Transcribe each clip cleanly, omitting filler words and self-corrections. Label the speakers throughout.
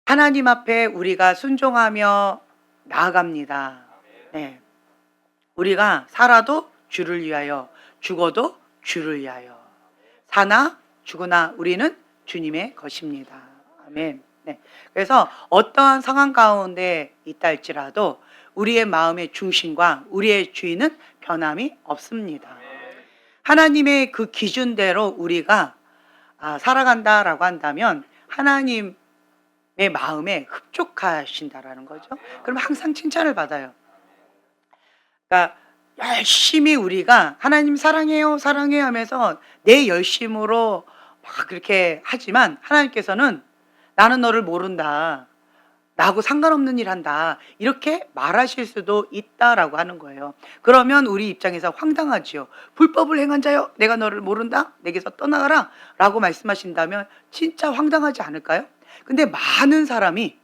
Speaker 1: 하나님 앞에 우리가 순종하며 나아갑니다. 네. 우리가 살아도 주를 위하여, 죽어도 주를 위하여. 사나 죽으나 우리는 주님의 것입니다. 아멘. 네. 그래서 어떠한 상황 가운데 있다 할지라도 우리의 마음의 중심과 우리의 주인은 변함이 없습니다. 하나님의 그 기준대로 우리가 살아간다라고 한다면 하나님의 마음에 흡족하신다라는 거죠. 그럼 항상 칭찬을 받아요. 그러니까 열심히 우리가 하나님 사랑해요, 사랑해요 하면서 내 열심으로 막 그렇게 하지만 하나님께서는 나는 너를 모른다. 나하고 상관없는 일 한다. 이렇게 말하실 수도 있다라고 하는 거예요. 그러면 우리 입장에서 황당하지요. 불법을 행한 자여, 내가 너를 모른다? 내게서 떠나가라. 라고 말씀하신다면 진짜 황당하지 않을까요? 근데 많은 사람이,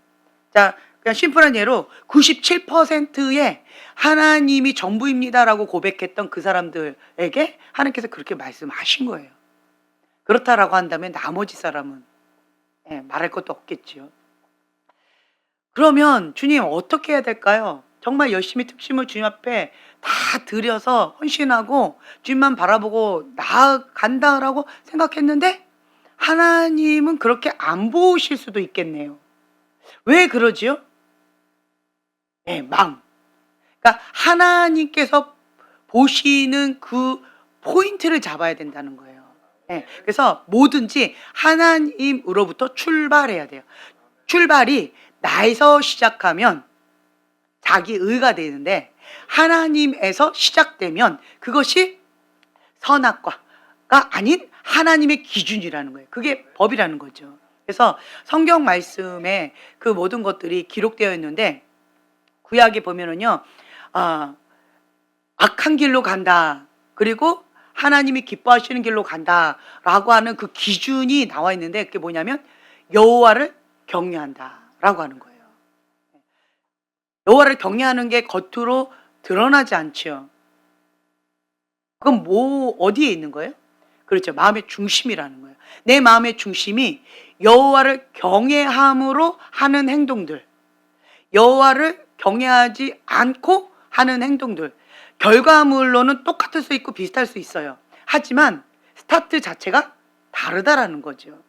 Speaker 1: 자, 그냥 심플한 예로 97%의 하나님이 전부입니다라고 고백했던 그 사람들에게 하나님께서 그렇게 말씀하신 거예요. 그렇다라고 한다면 나머지 사람은 말할 것도 없겠지요. 그러면 주님 어떻게 해야 될까요? 정말 열심히 특심을 주님 앞에 다 드려서 헌신하고 주님만 바라보고 나아간다라고 생각했는데 하나님은 그렇게 안 보실 수도 있겠네요. 왜 그러지요? 망. 그러니까 하나님께서 보시는 그 포인트를 잡아야 된다는 거예요. 그래서 뭐든지 하나님으로부터 출발해야 돼요. 출발이 나에서 시작하면 자기 의가 되는데 하나님에서 시작되면 그것이 선악과가 아닌 하나님의 기준이라는 거예요. 그게 법이라는 거죠. 그래서 성경 말씀에 그 모든 것들이 기록되어 있는데 구약에 보면은요, 악한 길로 간다. 그리고 하나님이 기뻐하시는 길로 간다라고 하는 그 기준이 나와 있는데 그게 뭐냐면 여호와를 경외한다라고 하는 거예요. 여호와를 경외하는 게 겉으로 드러나지 않죠. 그건 어디에 있는 거예요? 그렇죠. 마음의 중심이라는 거예요. 내 마음의 중심이 여호와를 경외함으로 하는 행동들, 여호와를 경외하지 않고 하는 행동들, 결과물로는 똑같을 수 있고 비슷할 수 있어요. 하지만 스타트 자체가 다르다라는 거죠.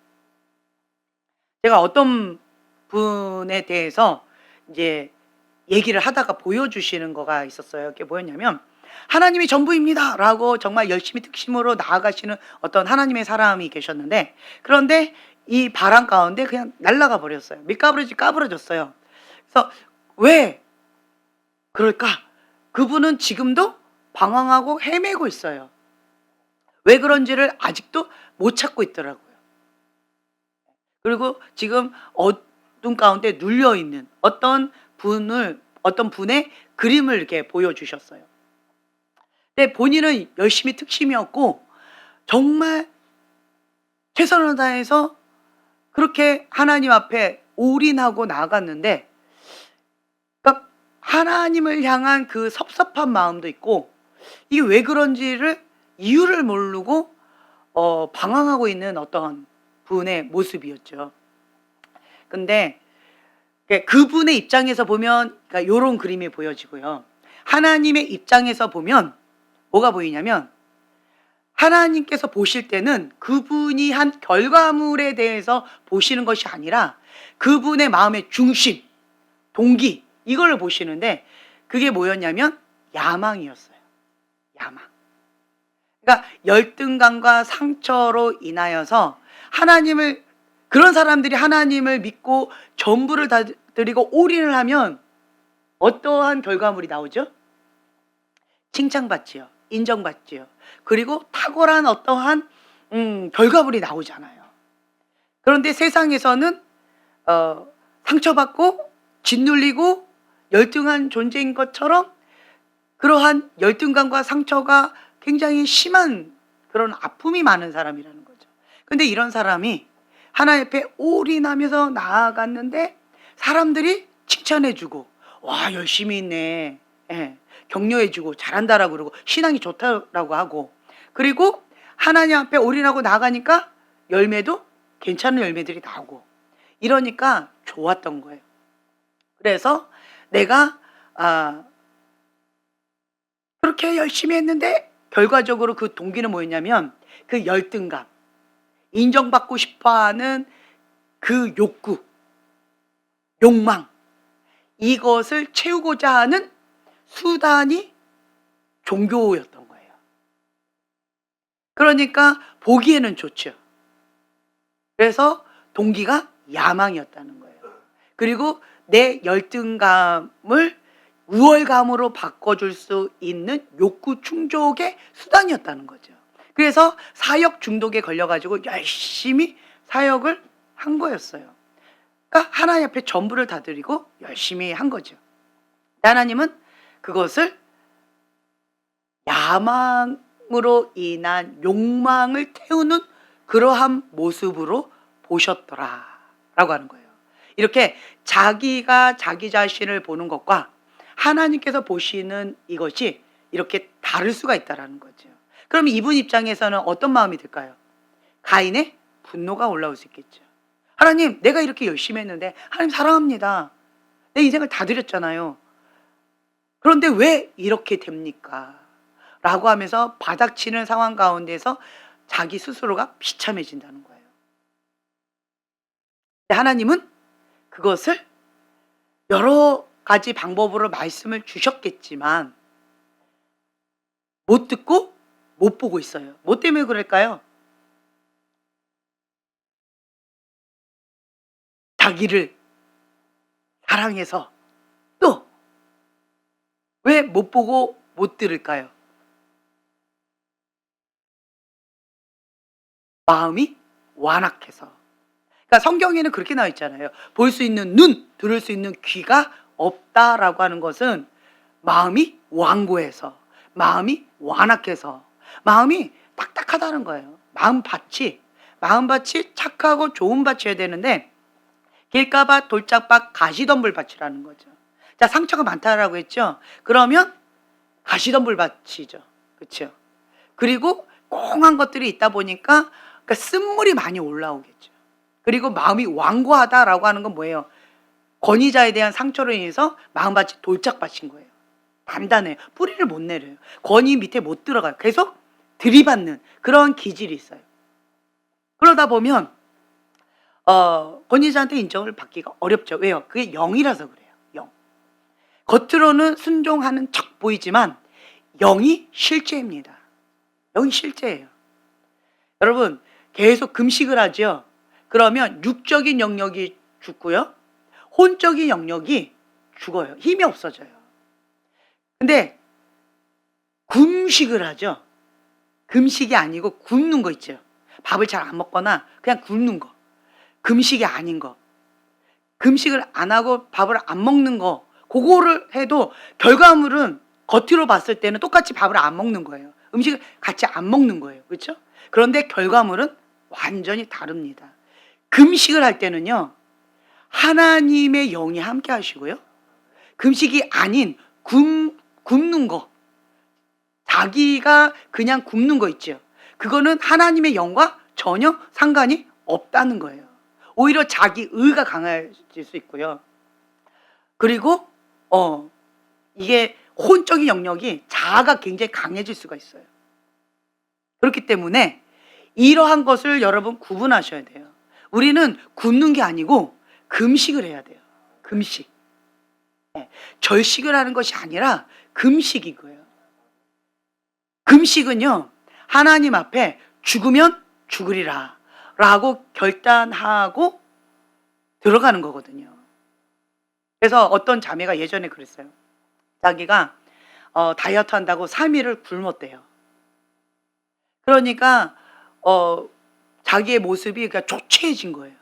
Speaker 1: 제가 어떤 분에 대해서 이제 얘기를 하다가 보여주시는 거가 있었어요. 그게 뭐였냐면 하나님이 전부입니다 라고 정말 열심히 특심으로 나아가시는 어떤 하나님의 사람이 계셨는데 그런데 이 바람 가운데 그냥 날아가 버렸어요. 밑가부러지 까부러졌어요. 그래서 왜 그럴까? 그분은 지금도 방황하고 헤매고 있어요. 왜 그런지를 아직도 못 찾고 있더라고요. 그리고 지금 어둠 가운데 눌려있는 어떤 분의 그림을 이렇게 보여주셨어요. 근데 본인은 열심히 특심이었고 정말 최선을 다해서 그렇게 하나님 앞에 올인하고 나아갔는데 그러니까 하나님을 향한 그 섭섭한 마음도 있고 이게 왜 그런지를 이유를 모르고 방황하고 있는 어떤 분의 모습이었죠. 근데 그분의 입장에서 보면 그러니까 이런 그림이 보여지고요. 하나님의 입장에서 보면 뭐가 보이냐면 하나님께서 보실 때는 그분이 한 결과물에 대해서 보시는 것이 아니라 그분의 마음의 중심, 동기 이걸 보시는데 그게 뭐였냐면 야망이었어요. 야망. 그러니까 열등감과 상처로 인하여서 그런 사람들이 하나님을 믿고 전부를 다 드리고 올인을 하면 어떠한 결과물이 나오죠? 칭찬받지요. 인정받지요. 그리고 탁월한 어떠한 결과물이 나오잖아요. 그런데 세상에서는 상처받고 짓눌리고 열등한 존재인 것처럼 그러한 열등감과 상처가 굉장히 심한 그런 아픔이 많은 사람이라는 거죠. 근데 이런 사람이 하나님 앞에 올인하면서 나아갔는데 사람들이 칭찬해주고 와 열심히 있네, 격려해주고 잘한다라고 그러고 신앙이 좋다라고 하고 그리고 하나님 앞에 올인하고 나가니까 열매도 괜찮은 열매들이 나오고 이러니까 좋았던 거예요. 그래서 내가 그렇게 열심히 했는데 결과적으로 그 동기는 뭐였냐면 그 열등감, 인정받고 싶어하는 그 욕구, 욕망, 이것을 채우고자 하는 수단이 종교였던 거예요. 그러니까 보기에는 좋죠. 그래서 동기가 야망이었다는 거예요. 그리고 내 열등감을 우월감으로 바꿔줄 수 있는 욕구 충족의 수단이었다는 거죠. 그래서 사역 중독에 걸려가지고 열심히 사역을 한 거였어요. 그러니까 하나님 앞에 전부를 다 드리고 열심히 한 거죠. 하나님은 그것을 야망으로 인한 욕망을 태우는 그러한 모습으로 보셨더라 라고 하는 거예요. 이렇게 자기가 자기 자신을 보는 것과 하나님께서 보시는 이것이 이렇게 다를 수가 있다는 거죠. 그럼 이분 입장에서는 어떤 마음이 들까요? 가인의 분노가 올라올 수 있겠죠. 하나님, 내가 이렇게 열심히 했는데 하나님 사랑합니다. 내 인생을 다 드렸잖아요. 그런데 왜 이렇게 됩니까? 라고 하면서 바닥치는 상황 가운데서 자기 스스로가 비참해진다는 거예요. 하나님은 그것을 여러 가지 방법으로 말씀을 주셨겠지만 못 듣고 못 보고 있어요. 뭐 때문에 그럴까요? 자기를 사랑해서. 또 왜 못 보고 못 들을까요? 마음이 완악해서. 그러니까 성경에는 그렇게 나와 있잖아요. 볼 수 있는 눈, 들을 수 있는 귀가 없다라고 하는 것은 마음이 완고해서, 마음이 완악해서, 마음이 딱딱하다는 거예요. 마음밭이 착하고 좋은 밭이어야 되는데 길가밭, 돌짝밭, 가시덤불밭이라는 거죠. 자, 상처가 많다라고 했죠. 그러면 가시덤불밭이죠. 그렇죠? 그리고 꽁한 것들이 있다 보니까 그러니까 쓴물이 많이 올라오겠죠. 그리고 마음이 완고하다라고 하는 건 뭐예요? 권위자에 대한 상처로 인해서 마음밭이 돌짝밭인 거예요. 단단해요. 뿌리를 못 내려요. 권위 밑에 못 들어가요. 계속 들이받는 그런 기질이 있어요. 그러다 보면 권위자한테 인정을 받기가 어렵죠. 왜요? 그게 영이라서 그래요. 영. 겉으로는 순종하는 척 보이지만 영이 실제입니다. 영이 실제예요. 여러분, 계속 금식을 하죠. 그러면 육적인 영역이 죽고요. 혼적인 영역이 죽어요. 힘이 없어져요. 근데 금식을 하죠. 금식이 아니고 굶는 거 있죠. 밥을 잘 안 먹거나 그냥 굶는 거. 금식이 아닌 거. 금식을 안 하고 밥을 안 먹는 거. 그거를 해도 결과물은 겉으로 봤을 때는 똑같이 밥을 안 먹는 거예요. 음식을 같이 안 먹는 거예요. 그렇죠? 그런데 결과물은 완전히 다릅니다. 금식을 할 때는요. 하나님의 영이 함께 하시고요. 금식이 아닌 굶는 거. 자기가 그냥 굶는 거 있죠. 그거는 하나님의 영과 전혀 상관이 없다는 거예요. 오히려 자기 의가 강해질 수 있고요. 그리고 이게 혼적인 영역이 자아가 굉장히 강해질 수가 있어요. 그렇기 때문에 이러한 것을 여러분 구분하셔야 돼요. 우리는 굶는 게 아니고 금식을 해야 돼요. 금식. 절식을 하는 것이 아니라 금식이고요. 금식은요, 하나님 앞에 죽으면 죽으리라 라고 결단하고 들어가는 거거든요. 그래서 어떤 자매가 예전에 그랬어요. 자기가 다이어트 한다고 3일을 굶었대요. 그러니까 자기의 모습이 그러니까 초췌해진 거예요.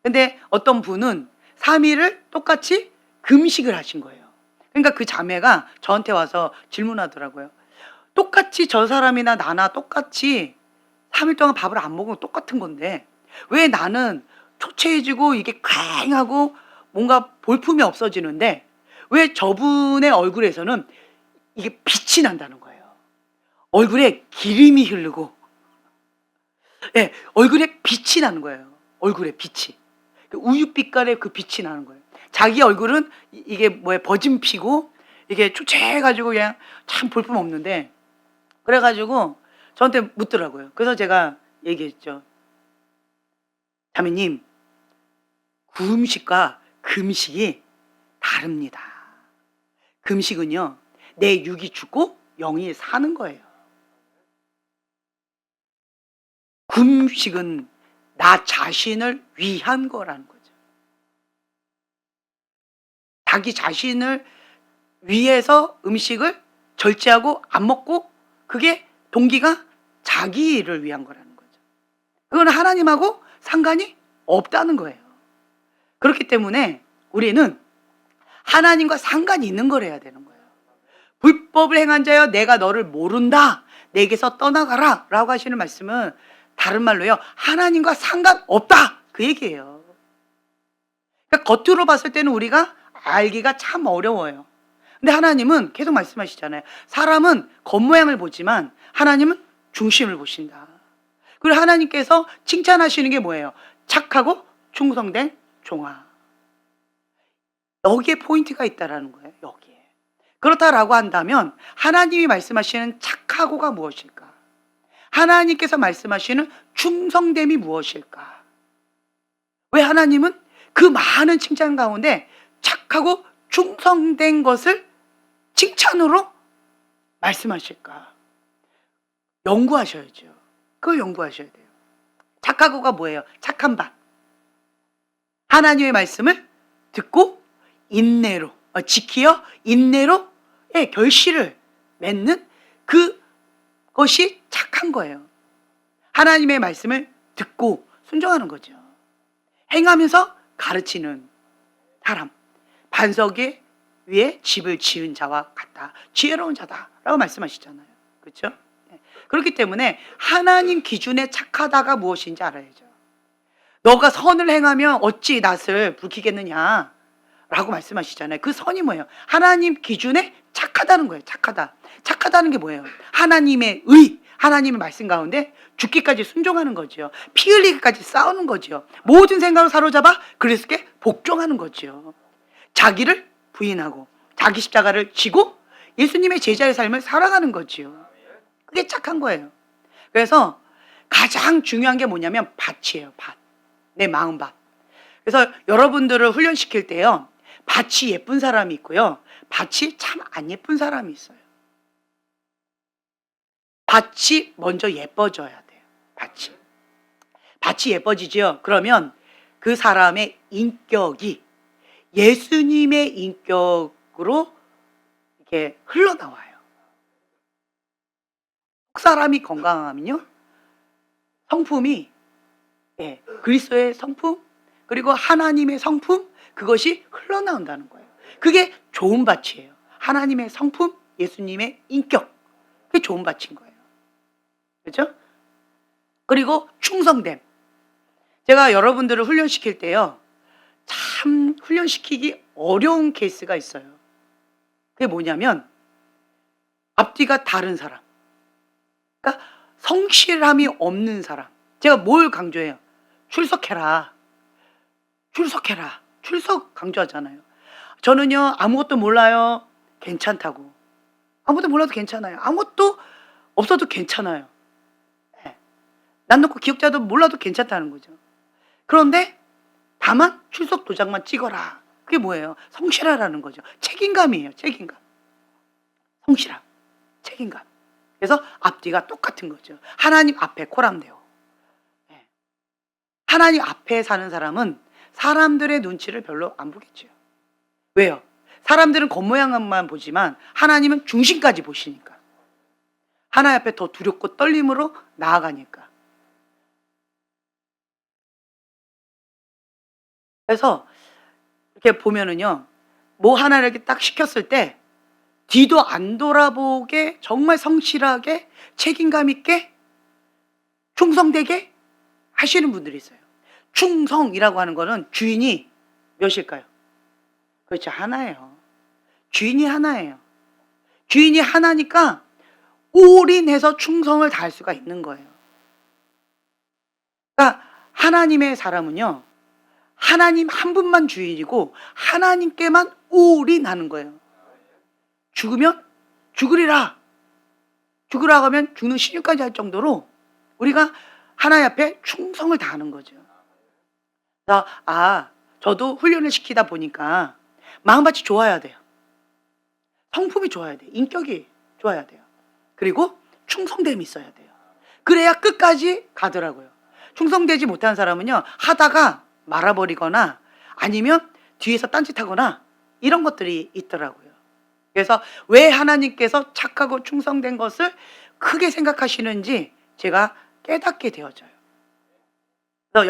Speaker 1: 근데 어떤 분은 3일을 똑같이 금식을 하신 거예요. 그러니까 그 자매가 저한테 와서 질문하더라고요. 똑같이 저 사람이나 나나 똑같이 3일 동안 밥을 안 먹으면 똑같은 건데 왜 나는 초췌해지고 이게 퀭하고 뭔가 볼품이 없어지는데 왜 저분의 얼굴에서는 이게 빛이 난다는 거예요. 얼굴에 기름이 흐르고 얼굴에 빛이 나는 거예요. 얼굴에 빛이. 그 우유빛깔의 그 빛이 나는 거예요. 자기 얼굴은 이게 뭐야 버진 피고 이게 초췌해가지고 그냥 참 볼품 없는데, 그래가지고 저한테 묻더라고요. 그래서 제가 얘기했죠. 자매님, 구음식과 금식이 다릅니다. 금식은요, 내 육이 죽고 영이 사는 거예요. 금식은 나 자신을 위한 거라는 거죠. 자기 자신을 위해서 음식을 절제하고 안 먹고, 그게 동기가 자기를 위한 거라는 거죠. 그건 하나님하고 상관이 없다는 거예요. 그렇기 때문에 우리는 하나님과 상관이 있는 걸 해야 되는 거예요. 불법을 행한 자여 내가 너를 모른다, 내게서 떠나가라 라고 하시는 말씀은 다른 말로요, 하나님과 상관없다 그 얘기예요. 그러니까 겉으로 봤을 때는 우리가 알기가 참 어려워요. 근데 하나님은 계속 말씀하시잖아요. 사람은 겉모양을 보지만 하나님은 중심을 보신다. 그리고 하나님께서 칭찬하시는 게 뭐예요? 착하고 충성된 종아. 여기에 포인트가 있다라는 거예요. 여기에. 그렇다라고 한다면 하나님이 말씀하시는 착하고가 무엇일까? 하나님께서 말씀하시는 충성됨이 무엇일까? 왜 하나님은 그 많은 칭찬 가운데 착하고 충성된 것을 칭찬으로 말씀하실까? 연구하셔야죠. 그걸 연구하셔야 돼요. 착하고가 뭐예요? 착한 밭. 하나님의 말씀을 듣고 인내로 지키어 인내로의 결실을 맺는 그것이 착한 거예요. 하나님의 말씀을 듣고 순종하는 거죠. 행하면서 가르치는 사람, 반석 위에 집을 지은 자와 같다. 지혜로운 자다라고 말씀하시잖아요. 그렇죠? 그렇기 때문에 하나님 기준에 착하다가 무엇인지 알아야죠. 너가 선을 행하면 어찌 낯을 붉히겠느냐 라고 말씀하시잖아요. 그 선이 뭐예요? 하나님 기준에 착하다는 거예요. 착하다. 착하다는 게 뭐예요? 하나님의 하나님의 말씀 가운데 죽기까지 순종하는 거죠. 피 흘리기까지 싸우는 거죠. 모든 생각을 사로잡아 그리스도께 복종하는 거죠. 자기를 부인하고 자기 십자가를 지고 예수님의 제자의 삶을 살아가는 거지요. 그게 착한 거예요. 그래서 가장 중요한 게 뭐냐면 밭이에요. 밭. 내 마음 밭. 그래서 여러분들을 훈련시킬 때요, 밭이 예쁜 사람이 있고요, 밭이 참 안 예쁜 사람이 있어요. 밭이 먼저 예뻐져야 돼요. 밭이 예뻐지죠. 그러면 그 사람의 인격이 예수님의 인격으로 이렇게 흘러나와요. 사람이 건강하면요, 성품이 그리스도의 성품 그리고 하나님의 성품, 그것이 흘러나온다는 거예요. 그게 좋은 밭이에요. 하나님의 성품, 예수님의 인격, 그게 좋은 밭인 거예요. 그렇죠? 그리고 충성됨. 제가 여러분들을 훈련시킬 때요, 참 훈련시키기 어려운 케이스가 있어요. 그게 뭐냐면 앞뒤가 다른 사람, 그러니까 성실함이 없는 사람. 제가 뭘 강조해요? 출석해라. 출석 강조하잖아요. 저는요, 아무것도 몰라요. 괜찮다고. 아무것도 몰라도 괜찮아요. 아무것도 없어도 괜찮아요. 난 놓고 기억자도 몰라도 괜찮다는 거죠. 그런데 다만 출석 도장만 찍어라. 그게 뭐예요? 성실하라는 거죠. 책임감이에요. 책임감. 성실함, 책임감. 그래서 앞뒤가 똑같은 거죠. 하나님 앞에 코람데오. 하나님 앞에 사는 사람은 사람들의 눈치를 별로 안 보겠죠. 왜요? 사람들은 겉모양만 보지만 하나님은 중심까지 보시니까. 하나님 앞에 더 두렵고 떨림으로 나아가니까. 그래서 이렇게 보면은요, 뭐 하나를 이렇게 딱 시켰을 때 뒤도 안 돌아보게 정말 성실하게 책임감 있게 충성되게 하시는 분들이 있어요. 충성이라고 하는 거는 주인이 몇일까요? 그렇죠, 하나예요. 주인이 하나예요. 주인이 하나니까 올인해서 충성을 다할 수가 있는 거예요. 그러니까 하나님의 사람은요, 하나님 한 분만 주인이고 하나님께만 올인하는 거예요. 죽으면 죽으리라. 죽으라고 하면 죽는 신유까지 할 정도로 우리가 하나님 앞에 충성을 다하는 거죠. 그래서 저도 훈련을 시키다 보니까 마음밭이 좋아야 돼요. 성품이 좋아야 돼요. 인격이 좋아야 돼요. 그리고 충성됨이 있어야 돼요. 그래야 끝까지 가더라고요. 충성되지 못한 사람은요, 하다가 말아버리거나 아니면 뒤에서 딴짓하거나 이런 것들이 있더라고요. 그래서 왜 하나님께서 착하고 충성된 것을 크게 생각하시는지 제가 깨닫게 되어져요. 그래서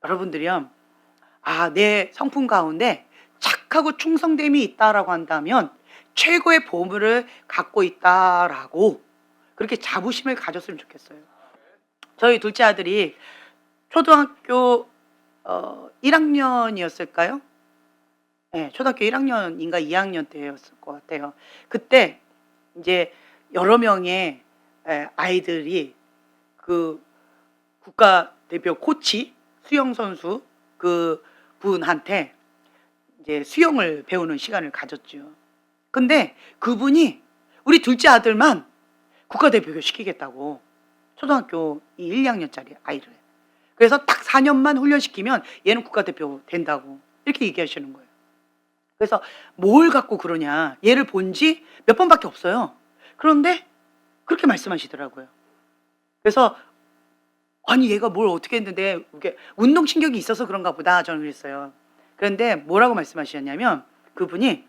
Speaker 1: 여러분들이요, 내 성품 가운데 착하고 충성됨이 있다라고 한다면 최고의 보물을 갖고 있다라고 그렇게 자부심을 가졌으면 좋겠어요. 저희 둘째 아들이 초등학교 1학년이었을까요? 네, 초등학교 1학년인가 2학년 때였을 것 같아요. 그때 이제 여러 명의 아이들이 그 국가대표 코치, 수영 선수 그 분한테 이제 수영을 배우는 시간을 가졌죠. 근데 그분이 우리 둘째 아들만 국가대표 시키겠다고, 초등학교 1, 2학년짜리 아이를. 그래서 딱 4년만 훈련시키면 얘는 국가대표 된다고 이렇게 얘기하시는 거예요. 그래서 뭘 갖고 그러냐, 얘를 본 지 몇 번밖에 없어요. 그런데 그렇게 말씀하시더라고요. 그래서 아니 얘가 뭘 어떻게 했는데 이게 운동신경이 있어서 그런가 보다 저는 그랬어요. 그런데 뭐라고 말씀하셨냐면 그분이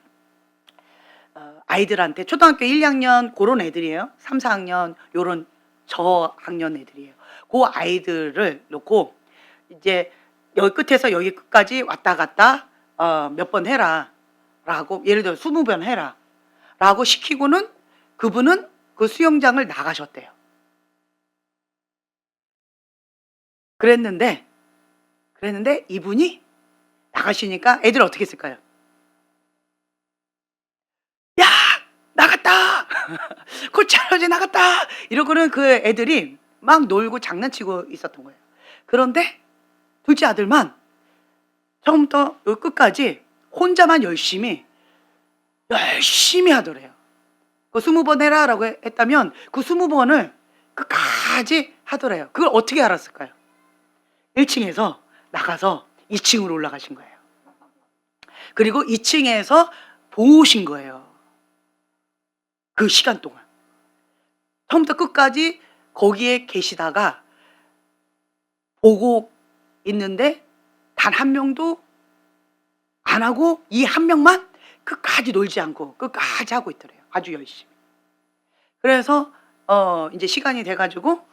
Speaker 1: 아이들한테 초등학교 1, 2학년 그런 애들이에요. 3, 4학년 요런 저학년 애들이에요. 그 아이들을 놓고 이제 여기 끝에서 여기 끝까지 왔다 갔다 몇 번 해라 라고, 예를 들어 20번 해라 라고 시키고는 그분은 그 수영장을 나가셨대요. 그랬는데 이분이 나가시니까 애들 어떻게 했을까요? 야 나갔다 코치 할아버지 나갔다 이러고는 그 애들이 막 놀고 장난치고 있었던 거예요. 그런데 둘째 아들만 처음부터 끝까지 혼자만 열심히 하더래요. 그 20번 해라 라고 했다면 그 20번을 끝까지 하더래요. 그걸 어떻게 알았을까요? 1층에서 나가서 2층으로 올라가신 거예요. 그리고 2층에서 보신 거예요. 그 시간 동안 처음부터 끝까지 거기에 계시다가 보고 있는데 단 한 명도 안 하고 이 한 명만 끝까지 놀지 않고 끝까지 하고 있더래요. 아주 열심히. 그래서 이제 시간이 돼가지고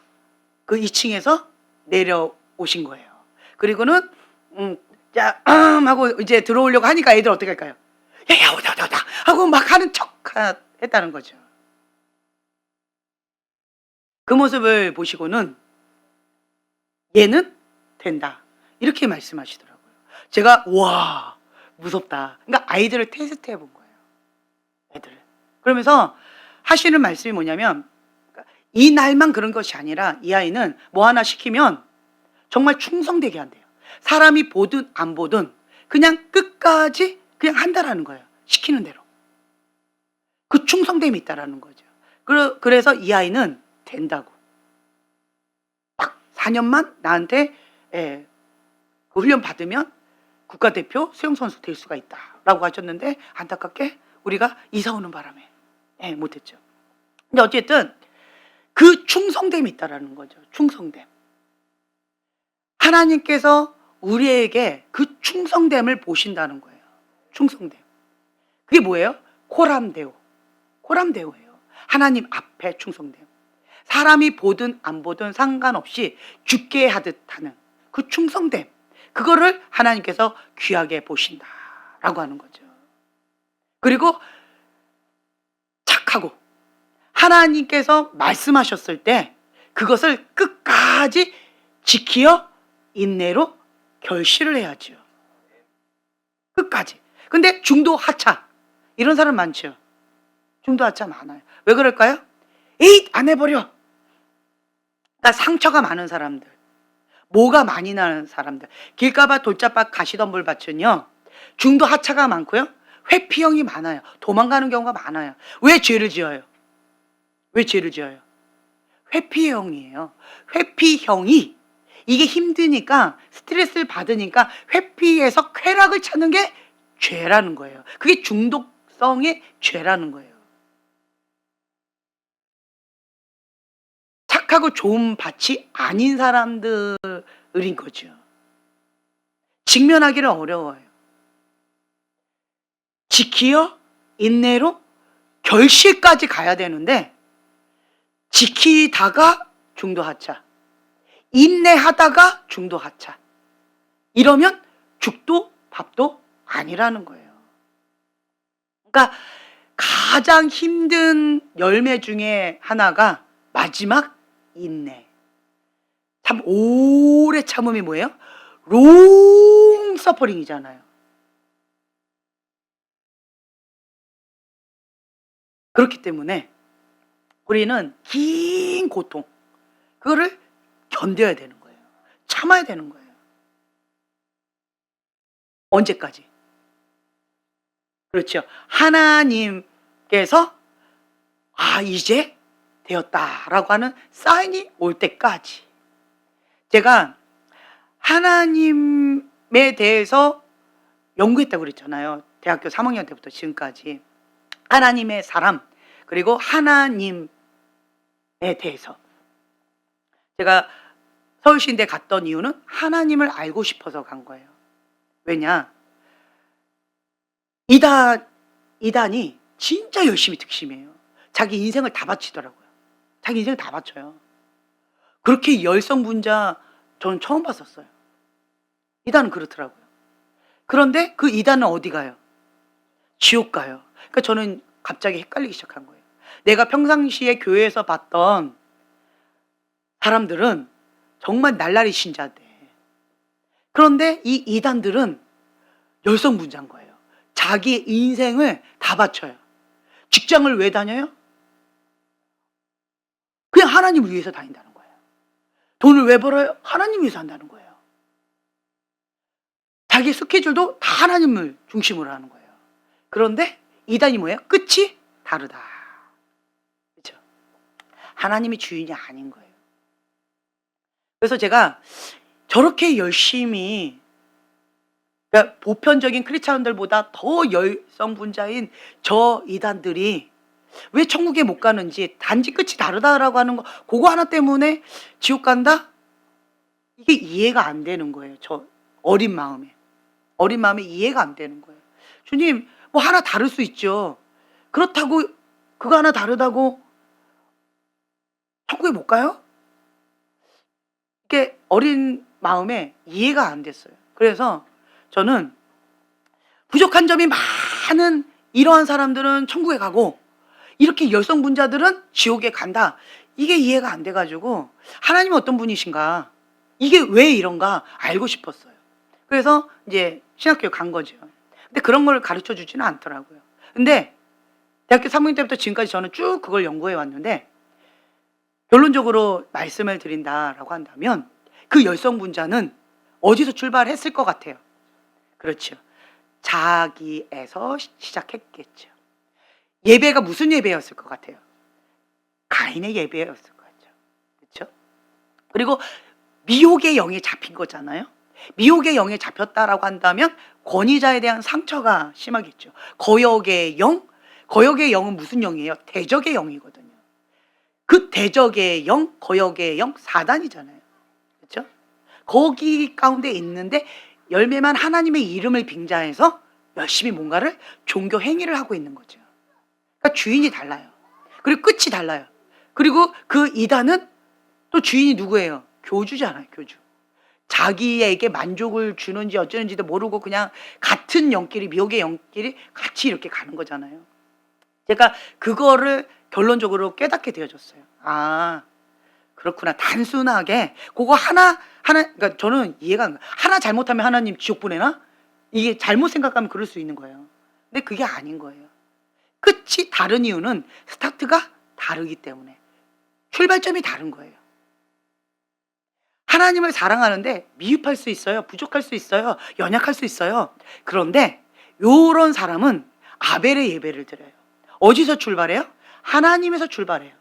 Speaker 1: 그 2층에서 내려오신 거예요. 그리고는 자 하고 이제 들어오려고 하니까 애들 어떻게 할까요? 야 오다 하고 막 하는 척 했다는 거죠. 그 모습을 보시고는 얘는 된다 이렇게 말씀하시더라고요. 제가 와 무섭다. 그러니까 아이들을 테스트 해본 거예요. 애들을. 그러면서 하시는 말씀이 뭐냐면 이 날만 그런 것이 아니라 이 아이는 뭐 하나 시키면 정말 충성되게 한대요. 사람이 보든 안 보든 그냥 끝까지 그냥 한다라는 거예요. 시키는 대로. 그 충성됨이 있다라는 거죠. 그래서 이 아이는 된다고. 딱 4년만 나한테 그 훈련 받으면 국가대표 수영선수 될 수가 있다라고 하셨는데 안타깝게 우리가 이사 오는 바람에 못했죠. 근데 어쨌든 그 충성됨이 있다라는 거죠. 충성됨. 하나님께서 우리에게 그 충성됨을 보신다는 거예요. 충성됨. 그게 뭐예요? 코람데오. 코람데오예요. 하나님 앞에 충성됨. 사람이 보든 안 보든 상관없이 죽게 하듯 하는 그 충성됨. 그거를 하나님께서 귀하게 보신다라고 하는 거죠. 그리고 착하고 하나님께서 말씀하셨을 때 그것을 끝까지 지키어 인내로 결실을 해야죠. 끝까지. 근데 중도 하차 이런 사람 많죠. 중도 하차 많아요. 왜 그럴까요? 에잇 안 해버려. 그러니까 상처가 많은 사람들, 뭐가 많이 나는 사람들. 길가밭 돌짝밭 가시덤불 밭은요, 중도 하차가 많고요, 회피형이 많아요. 도망가는 경우가 많아요. 왜 죄를 지어요? 왜 죄를 지어요? 회피형이에요. 회피형이 이게 힘드니까, 스트레스를 받으니까 회피해서 쾌락을 찾는 게 죄라는 거예요. 그게 중독성의 죄라는 거예요. 착하고 좋은 밭이 아닌 사람들인 거죠. 직면하기는 어려워요. 지키어 인내로 결실까지 가야 되는데, 지키다가 중도 하차, 인내하다가 중도 하차, 이러면 죽도 밥도 아니라는 거예요. 그러니까 가장 힘든 열매 중에 하나가 마지막 인내. 참 오래 참음이 뭐예요? 롱 서퍼링이잖아요. 그렇기 때문에 우리는 긴 고통, 그거를 견뎌야 되는 거예요. 참아야 되는 거예요. 언제까지? 그렇죠. 하나님께서 이제 되었다라고 하는 사인이 올 때까지. 제가 하나님에 대해서 연구했다고 그랬잖아요. 대학교 3학년 때부터 지금까지. 하나님의 사람, 그리고 하나님에 대해서. 제가 서울시인대 갔던 이유는 하나님을 알고 싶어서 간 거예요. 왜냐? 이단이 진짜 열심히 특심이에요. 자기 인생을 다 바치더라고요. 자기 인생을 다 바쳐요. 그렇게 열성분자 저는 처음 봤었어요. 이단은 그렇더라고요. 그런데 그 이단은 어디 가요? 지옥 가요. 그러니까 저는 갑자기 헷갈리기 시작한 거예요. 내가 평상시에 교회에서 봤던 사람들은 정말 날라리 신자인데, 그런데 이 이단들은 열성분자인 거예요. 자기 인생을 다 바쳐요. 직장을 왜 다녀요? 그냥 하나님을 위해서 다닌다는 거예요. 돈을 왜 벌어요? 하나님 위해서 한다는 거예요. 자기 스케줄도 다 하나님을 중심으로 하는 거예요. 그런데 이단이 뭐예요? 끝이 다르다. 그렇죠? 하나님이 주인이 아닌 거예요. 그래서 제가 저렇게 열심히, 그러니까 보편적인 크리스찬들보다 더 열성분자인 저 이단들이 왜 천국에 못 가는지, 단지 끝이 다르다라고 하는 거, 그거 하나 때문에 지옥 간다? 이게 이해가 안 되는 거예요. 저 어린 마음에 이해가 안 되는 거예요. 주님, 뭐 하나 다를 수 있죠. 그렇다고 그거 하나 다르다고 천국에 못 가요? 이게 어린 마음에 이해가 안 됐어요. 그래서 저는 부족한 점이 많은 이러한 사람들은 천국에 가고, 이렇게 열성분자들은 지옥에 간다. 이게 이해가 안 돼가지고 하나님은 어떤 분이신가, 이게 왜 이런가 알고 싶었어요. 그래서 이제 신학교에 간 거죠. 근데 그런 걸 가르쳐 주지는 않더라고요. 근데 대학교 3학년 때부터 지금까지 저는 쭉 그걸 연구해 왔는데, 결론적으로 말씀을 드린다라고 한다면 그 열성분자는 어디서 출발했을 것 같아요? 그렇죠. 자기에서 시작했겠죠. 예배가 무슨 예배였을 것 같아요? 가인의 예배였을 것 같죠. 그렇죠? 그리고 미혹의 영에 잡힌 거잖아요. 미혹의 영에 잡혔다라고 한다면 권위자에 대한 상처가 심하겠죠. 거역의 영은 무슨 영이에요? 대적의 영이거든요. 그 대적의 영, 거역의 영, 사단이잖아요. 그렇죠? 거기 가운데 있는데 열매만 하나님의 이름을 빙자해서 열심히 뭔가를 종교 행위를 하고 있는 거죠. 그러니까 주인이 달라요. 그리고 끝이 달라요. 그리고 그 이단은 또 주인이 누구예요? 교주잖아요, 교주. 자기에게 만족을 주는지 어쩌는지도 모르고 그냥 같은 영끼리, 미혹의 영끼리 같이 이렇게 가는 거잖아요. 제가 그거를 결론적으로 깨닫게 되어졌어요. 그렇구나. 단순하게 그거 하나, 그러니까 저는 이해가 안 가요. 하나 잘못하면 하나님 지옥 보내나? 이게 잘못 생각하면 그럴 수 있는 거예요. 근데 그게 아닌 거예요. 끝이 다른 이유는 스타트가 다르기 때문에, 출발점이 다른 거예요. 하나님을 사랑하는데 미흡할 수 있어요. 부족할 수 있어요. 연약할 수 있어요. 그런데 요런 사람은 아벨의 예배를 드려요. 어디서 출발해요? 하나님에서 출발해요.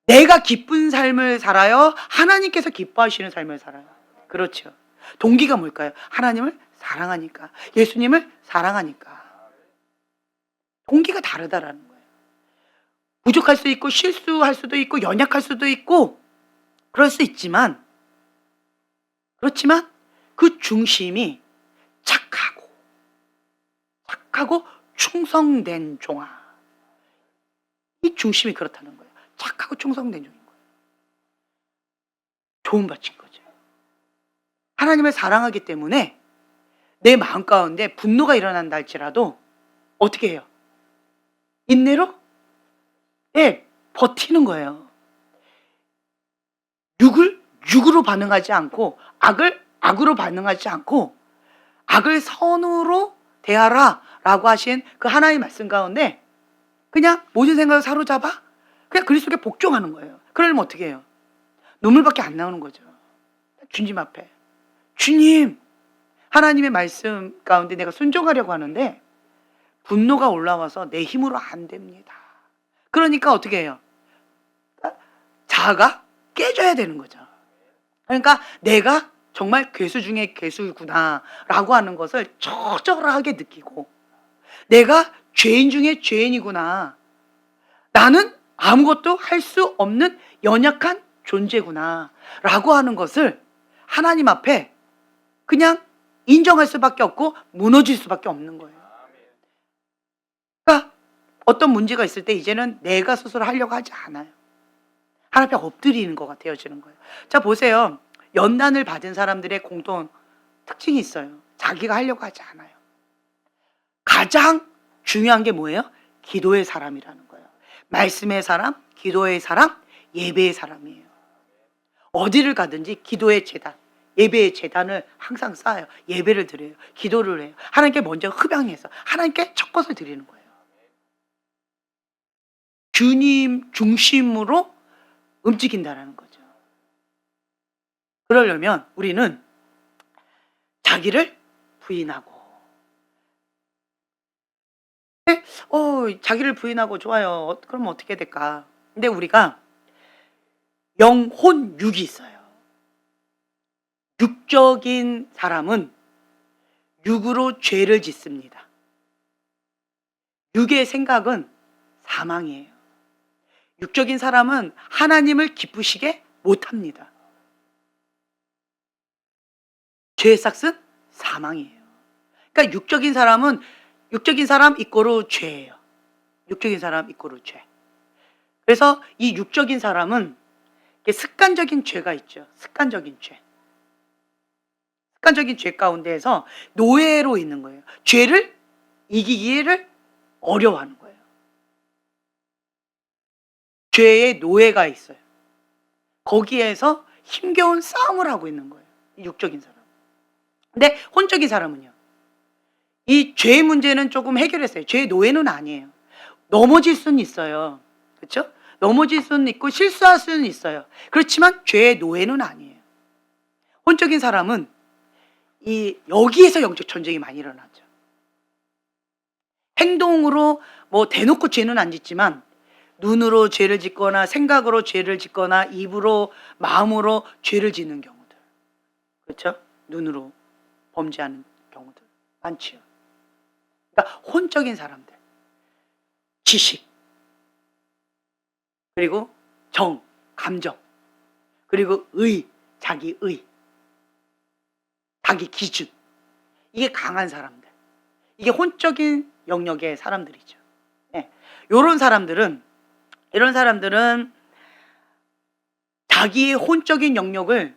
Speaker 1: 내가 기쁜 삶을 살아요? 하나님께서 기뻐하시는 삶을 살아요? 그렇죠. 동기가 뭘까요? 하나님을 사랑하니까, 예수님을 사랑하니까. 동기가 다르다라는 거예요. 부족할 수 있고 실수할 수도 있고 연약할 수도 있고 그럴 수 있지만, 그렇지만 그 중심이 착하고 충성된 종아. 이 중심이 그렇다는 거예요. 착하고 충성된 종인 거예요. 좋은 밭인 거죠. 하나님을 사랑하기 때문에 내 마음 가운데 분노가 일어난다 할지라도 어떻게 해요? 인내로 버티는 거예요. 육을 육으로 반응하지 않고 악을 악으로 반응하지 않고 악을 선으로 대하라 라고 하신 그 하나님의 말씀 가운데 그냥 모든 생각을 사로잡아 그냥 그리스도께 복종하는 거예요. 그러려면 어떻게 해요? 눈물밖에 안 나오는 거죠. 주님 앞에, 주님, 하나님의 말씀 가운데 내가 순종하려고 하는데 분노가 올라와서 내 힘으로 안 됩니다. 그러니까 어떻게 해요? 자아가 깨져야 되는 거죠. 그러니까 내가 정말 괴수 중에 괴수구나 라고 하는 것을 처절하게 느끼고, 내가 죄인 중에 죄인이구나, 나는 아무것도 할 수 없는 연약한 존재구나 라고 하는 것을 하나님 앞에 그냥 인정할 수밖에 없고 무너질 수밖에 없는 거예요. 그러니까 어떤 문제가 있을 때 이제는 내가 스스로 하려고 하지 않아요. 하나님 앞에 엎드리는 것 같아지는 거예요. 자, 보세요. 연단을 받은 사람들의 공통 특징이 있어요. 자기가 하려고 하지 않아요. 가장 중요한 게 뭐예요? 기도의 사람이라는 거예요. 말씀의 사람, 기도의 사람, 예배의 사람이에요. 어디를 가든지 기도의 재단, 예배의 재단을 항상 쌓아요. 예배를 드려요. 기도를 해요. 하나님께 먼저 흡양해서 하나님께 첫 것을 드리는 거예요. 주님 중심으로 움직인다라는 거죠. 그러려면 우리는 자기를 부인하고, 자기를 부인하고 좋아요. 그러면 어떻게 될까? 근데 우리가 영혼 육이 있어요. 육적인 사람은 육으로 죄를 짓습니다. 육의 생각은 사망이에요. 육적인 사람은 하나님을 기쁘시게 못합니다. 죄의 삭은 사망이에요. 그러니까 육적인 사람 이꼬르 죄예요. 육적인 사람 이꼬르 죄. 그래서 이 육적인 사람은 습관적인 죄가 있죠. 습관적인 죄. 습관적인 죄 가운데에서 노예로 있는 거예요. 죄를 이기기를 어려워하는 거예요. 죄의 노예가 있어요. 거기에서 힘겨운 싸움을 하고 있는 거예요. 이 육적인 사람. 근데 혼적인 사람은요, 이 죄의 문제는 조금 해결했어요. 죄의 노예는 아니에요. 넘어질 수는 있어요. 그렇죠? 넘어질 수는 있고 실수할 수는 있어요. 그렇지만 죄의 노예는 아니에요. 혼적인 사람은 여기에서 영적 전쟁이 많이 일어나죠. 행동으로 대놓고 죄는 안 짓지만 눈으로 죄를 짓거나 생각으로 죄를 짓거나 입으로 마음으로 죄를 짓는 경우들, 그렇죠? 눈으로 범죄하는 경우들 많지요. 그러니까 혼적인 사람들, 지식, 그리고 정, 감정, 그리고 자기 기준, 이게 강한 사람들, 이게 혼적인 영역의 사람들이죠. 네. 이런 사람들은 자기의 혼적인 영역을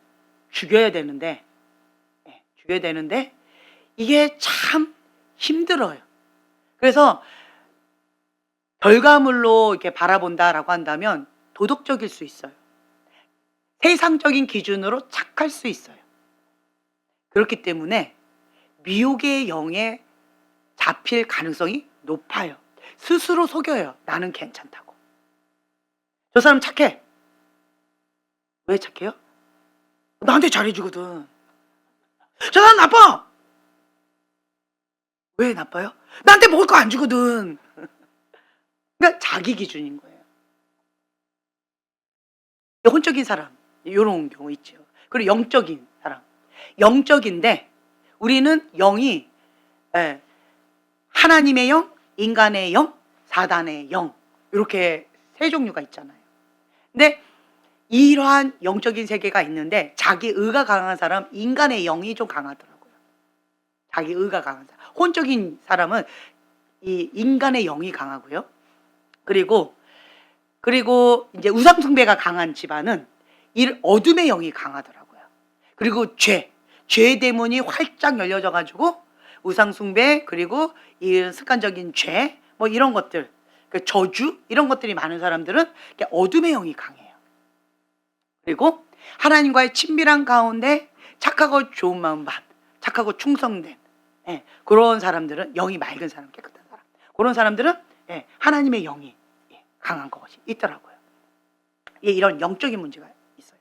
Speaker 1: 죽여야 되는데 이게 참 힘들어요. 그래서 결과물로 이렇게 바라본다라고 한다면 도덕적일 수 있어요. 세상적인 기준으로 착할 수 있어요. 그렇기 때문에 미혹의 영에 잡힐 가능성이 높아요. 스스로 속여요. 나는 괜찮다고. 저 사람 착해. 왜 착해요? 나한테 잘해주거든. 저 사람 나빠. 왜 나빠요? 나한테 먹을 거 안 주거든. 그러니까 자기 기준인 거예요. 혼적인 사람 이런 경우 있죠. 그리고 영적인 사람. 영적인데 우리는 영이 예, 하나님의 영, 인간의 영, 사단의 영 이렇게 세 종류가 있잖아요. 근데 이러한 영적인 세계가 있는데 자기 의가 강한 사람, 인간의 영이 좀 강하더라고요. 자기 의가 강한 사람. 혼적인 사람은 이 인간의 영이 강하고요. 그리고 이제 우상 숭배가 강한 집안은 이 어둠의 영이 강하더라고요. 그리고 죄 대문이 활짝 열려져 가지고 우상 숭배 그리고 이 습관적인 죄 뭐 이런 것들, 그 저주 이런 것들이 많은 사람들은 어둠의 영이 강해요. 그리고 하나님과의 친밀한 가운데 착하고 좋은 마음 반, 착하고 충성된 그런 사람들은 영이 맑은 사람, 깨끗한 사람, 그런 사람들은 하나님의 영이 강한 것이 있더라고요. 이런 영적인 문제가 있어요.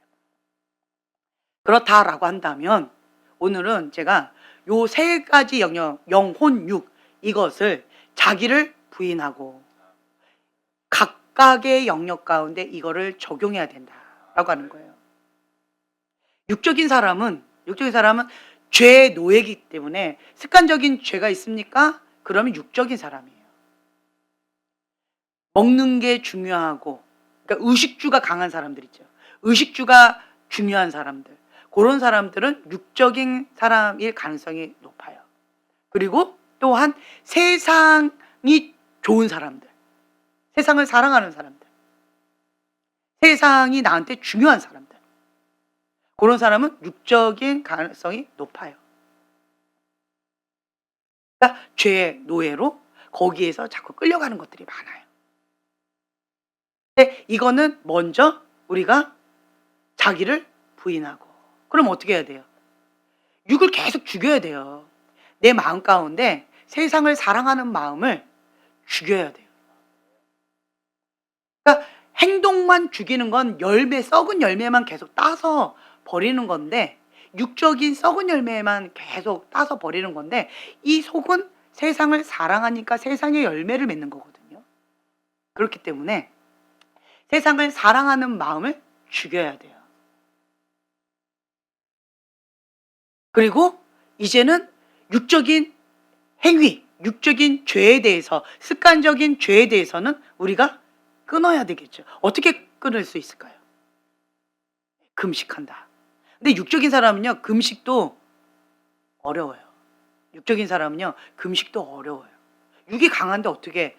Speaker 1: 그렇다라고 한다면 오늘은 제가 요 세 가지 영역, 영혼, 육 이것을 자기를 부인하고 각각의 영역 가운데 이거를 적용해야 된다라고 하는 거예요. 육적인 사람은 죄의 노예이기 때문에 습관적인 죄가 있습니까? 그러면 육적인 사람이에요. 먹는 게 중요하고, 그러니까 의식주가 강한 사람들 있죠. 의식주가 중요한 사람들. 그런 사람들은 육적인 사람일 가능성이 높아요. 그리고 또한 세상이 좋은 사람들. 세상을 사랑하는 사람들. 세상이 나한테 중요한 사람들. 그런 사람은 육적인 가능성이 높아요. 그러니까 죄의 노예로 거기에서 자꾸 끌려가는 것들이 많아요. 근데 이거는 먼저 우리가 자기를 부인하고 그럼 어떻게 해야 돼요? 육을 계속 죽여야 돼요. 내 마음 가운데 세상을 사랑하는 마음을 죽여야 돼요. 그러니까 행동만 죽이는 건 열매, 썩은 열매만 계속 따서 버리는 건데 육적인 썩은 열매만 계속 따서 버리는 건데 이 속은 세상을 사랑하니까 세상의 열매를 맺는 거거든요. 그렇기 때문에 세상을 사랑하는 마음을 죽여야 돼요. 그리고 이제는 육적인 행위, 육적인 죄에 대해서, 습관적인 죄에 대해서는 우리가 끊어야 되겠죠. 어떻게 끊을 수 있을까요? 금식한다. 근데 육적인 사람은요, 금식도 어려워요. 육적인 사람은요, 금식도 어려워요. 육이 강한데 어떻게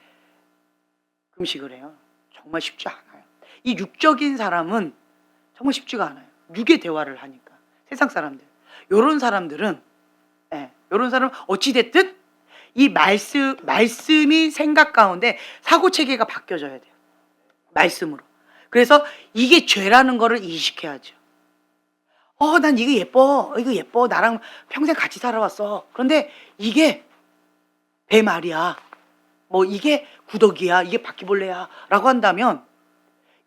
Speaker 1: 금식을 해요? 정말 쉽지 않아요. 이 육적인 사람은 정말 쉽지가 않아요. 육의 대화를 하니까. 세상 사람들. 요런 사람들은, 요런 사람은 어찌됐든 이 말씀이 생각 가운데 사고 체계가 바뀌어져야 돼요. 말씀으로. 그래서 이게 죄라는 거를 인식해야죠. 난 이게 예뻐. 이거 예뻐. 나랑 평생 같이 살아왔어. 그런데 이게 배 말이야. 뭐 이게 구더기야. 이게 바퀴벌레야. 라고 한다면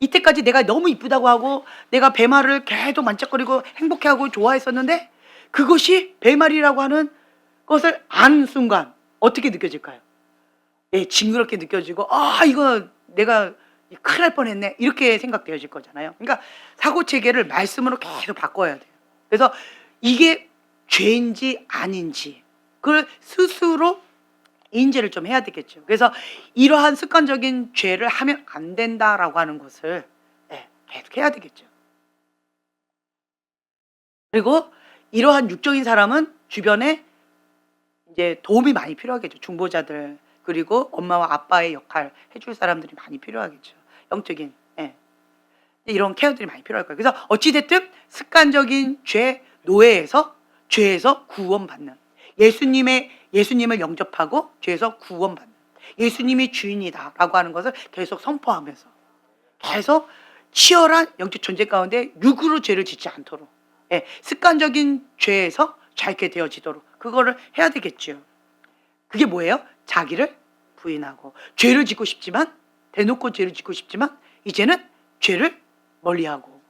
Speaker 1: 이때까지 내가 너무 이쁘다고 하고 내가 배말을 계속 만쩍거리고 행복해하고 좋아했었는데 그것이 배말이라고 하는 것을 아는 순간 어떻게 느껴질까요? 징그럽게 느껴지고 이거 내가 큰일 날 뻔했네 이렇게 생각되어질 거잖아요. 그러니까 사고체계를 말씀으로 계속 바꿔야 돼요. 그래서 이게 죄인지 아닌지 그걸 스스로 인지를 좀 해야 되겠죠. 그래서 이러한 습관적인 죄를 하면 안 된다라고 하는 것을 계속 해야 되겠죠. 그리고 이러한 육적인 사람은 주변에 이제 도움이 많이 필요하겠죠. 중보자들 그리고 엄마와 아빠의 역할 해줄 사람들이 많이 필요하겠죠. 영적인 이런 케어들이 많이 필요할 거예요. 그래서 어찌됐든 습관적인 죄 노예에서 죄에서 구원받는 예수님을 영접하고 죄에서 구원받는 예수님이 주인이다라고 하는 것을 계속 선포하면서 계속 치열한 영적 전쟁 가운데 육으로 죄를 짓지 않도록 습관적인 죄에서 자유케 되어지도록 그거를 해야 되겠죠. 그게 뭐예요? 자기를 부인하고 죄를 짓고 싶지만 대놓고 죄를 짓고 싶지만 이제는 죄를 멀리하고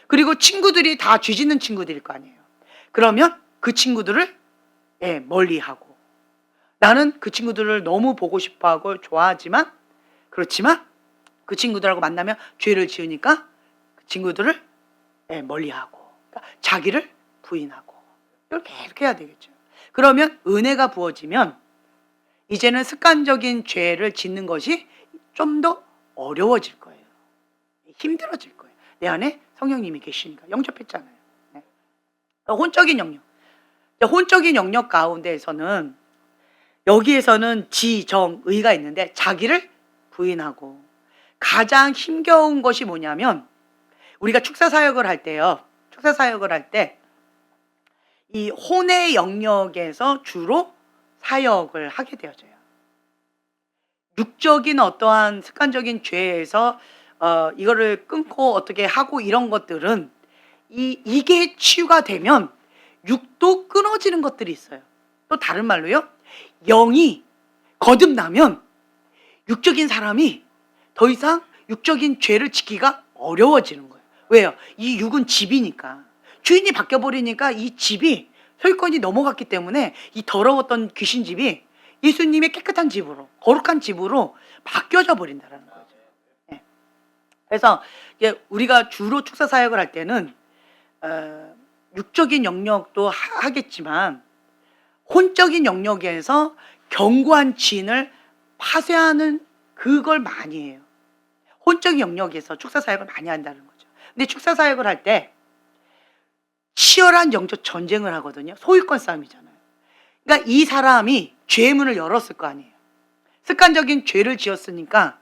Speaker 1: 그리고 친구들이 다 죄 짓는 친구들일 거 아니에요. 그러면 그 친구들을 멀리하고, 나는 그 친구들을 너무 보고 싶어하고 좋아하지만, 그렇지만 그 친구들하고 만나면 죄를 지으니까 그 친구들을 멀리하고, 그러니까 자기를 부인하고, 이렇게 해야 되겠죠. 그러면 은혜가 부어지면 이제는 습관적인 죄를 짓는 것이 좀 더 어려워질 거예요. 힘들어질 거예요. 내 안에 성령님이 계시니까. 영접했잖아요. 네. 혼적인 영역. 혼적인 영역 가운데에서는, 여기에서는 지, 정, 의가 있는데 자기를 부인하고, 가장 힘겨운 것이 뭐냐면, 우리가 축사 사역을 할 때요. 축사 사역을 할 때 이 혼의 영역에서 주로 사역을 하게 되어져요. 육적인 어떠한 습관적인 죄에서 이거를 끊고 어떻게 하고 이런 것들은 이게 치유가 되면 육도 끊어지는 것들이 있어요. 또 다른 말로요, 영이 거듭나면 육적인 사람이 더 이상 육적인 죄를 지키기가 어려워지는 거예요. 왜요? 이 육은 집이니까. 주인이 바뀌어버리니까 이 집이 소유권이 넘어갔기 때문에 이 더러웠던 귀신 집이 예수님의 깨끗한 집으로, 거룩한 집으로 바뀌어져 버린다는 거죠. 네. 그래서 우리가 주로 축사 사역을 할 때는 육적인 영역도 하겠지만 혼적인 영역에서 견고한 진을 파쇄하는 그걸 많이 해요. 혼적인 영역에서 축사 사역을 많이 한다는 거죠. 근데 축사 사역을 할 때 치열한 영적 전쟁을 하거든요. 소유권 싸움이잖아요. 그러니까 이 사람이 죄의 문을 열었을 거 아니에요. 습관적인 죄를 지었으니까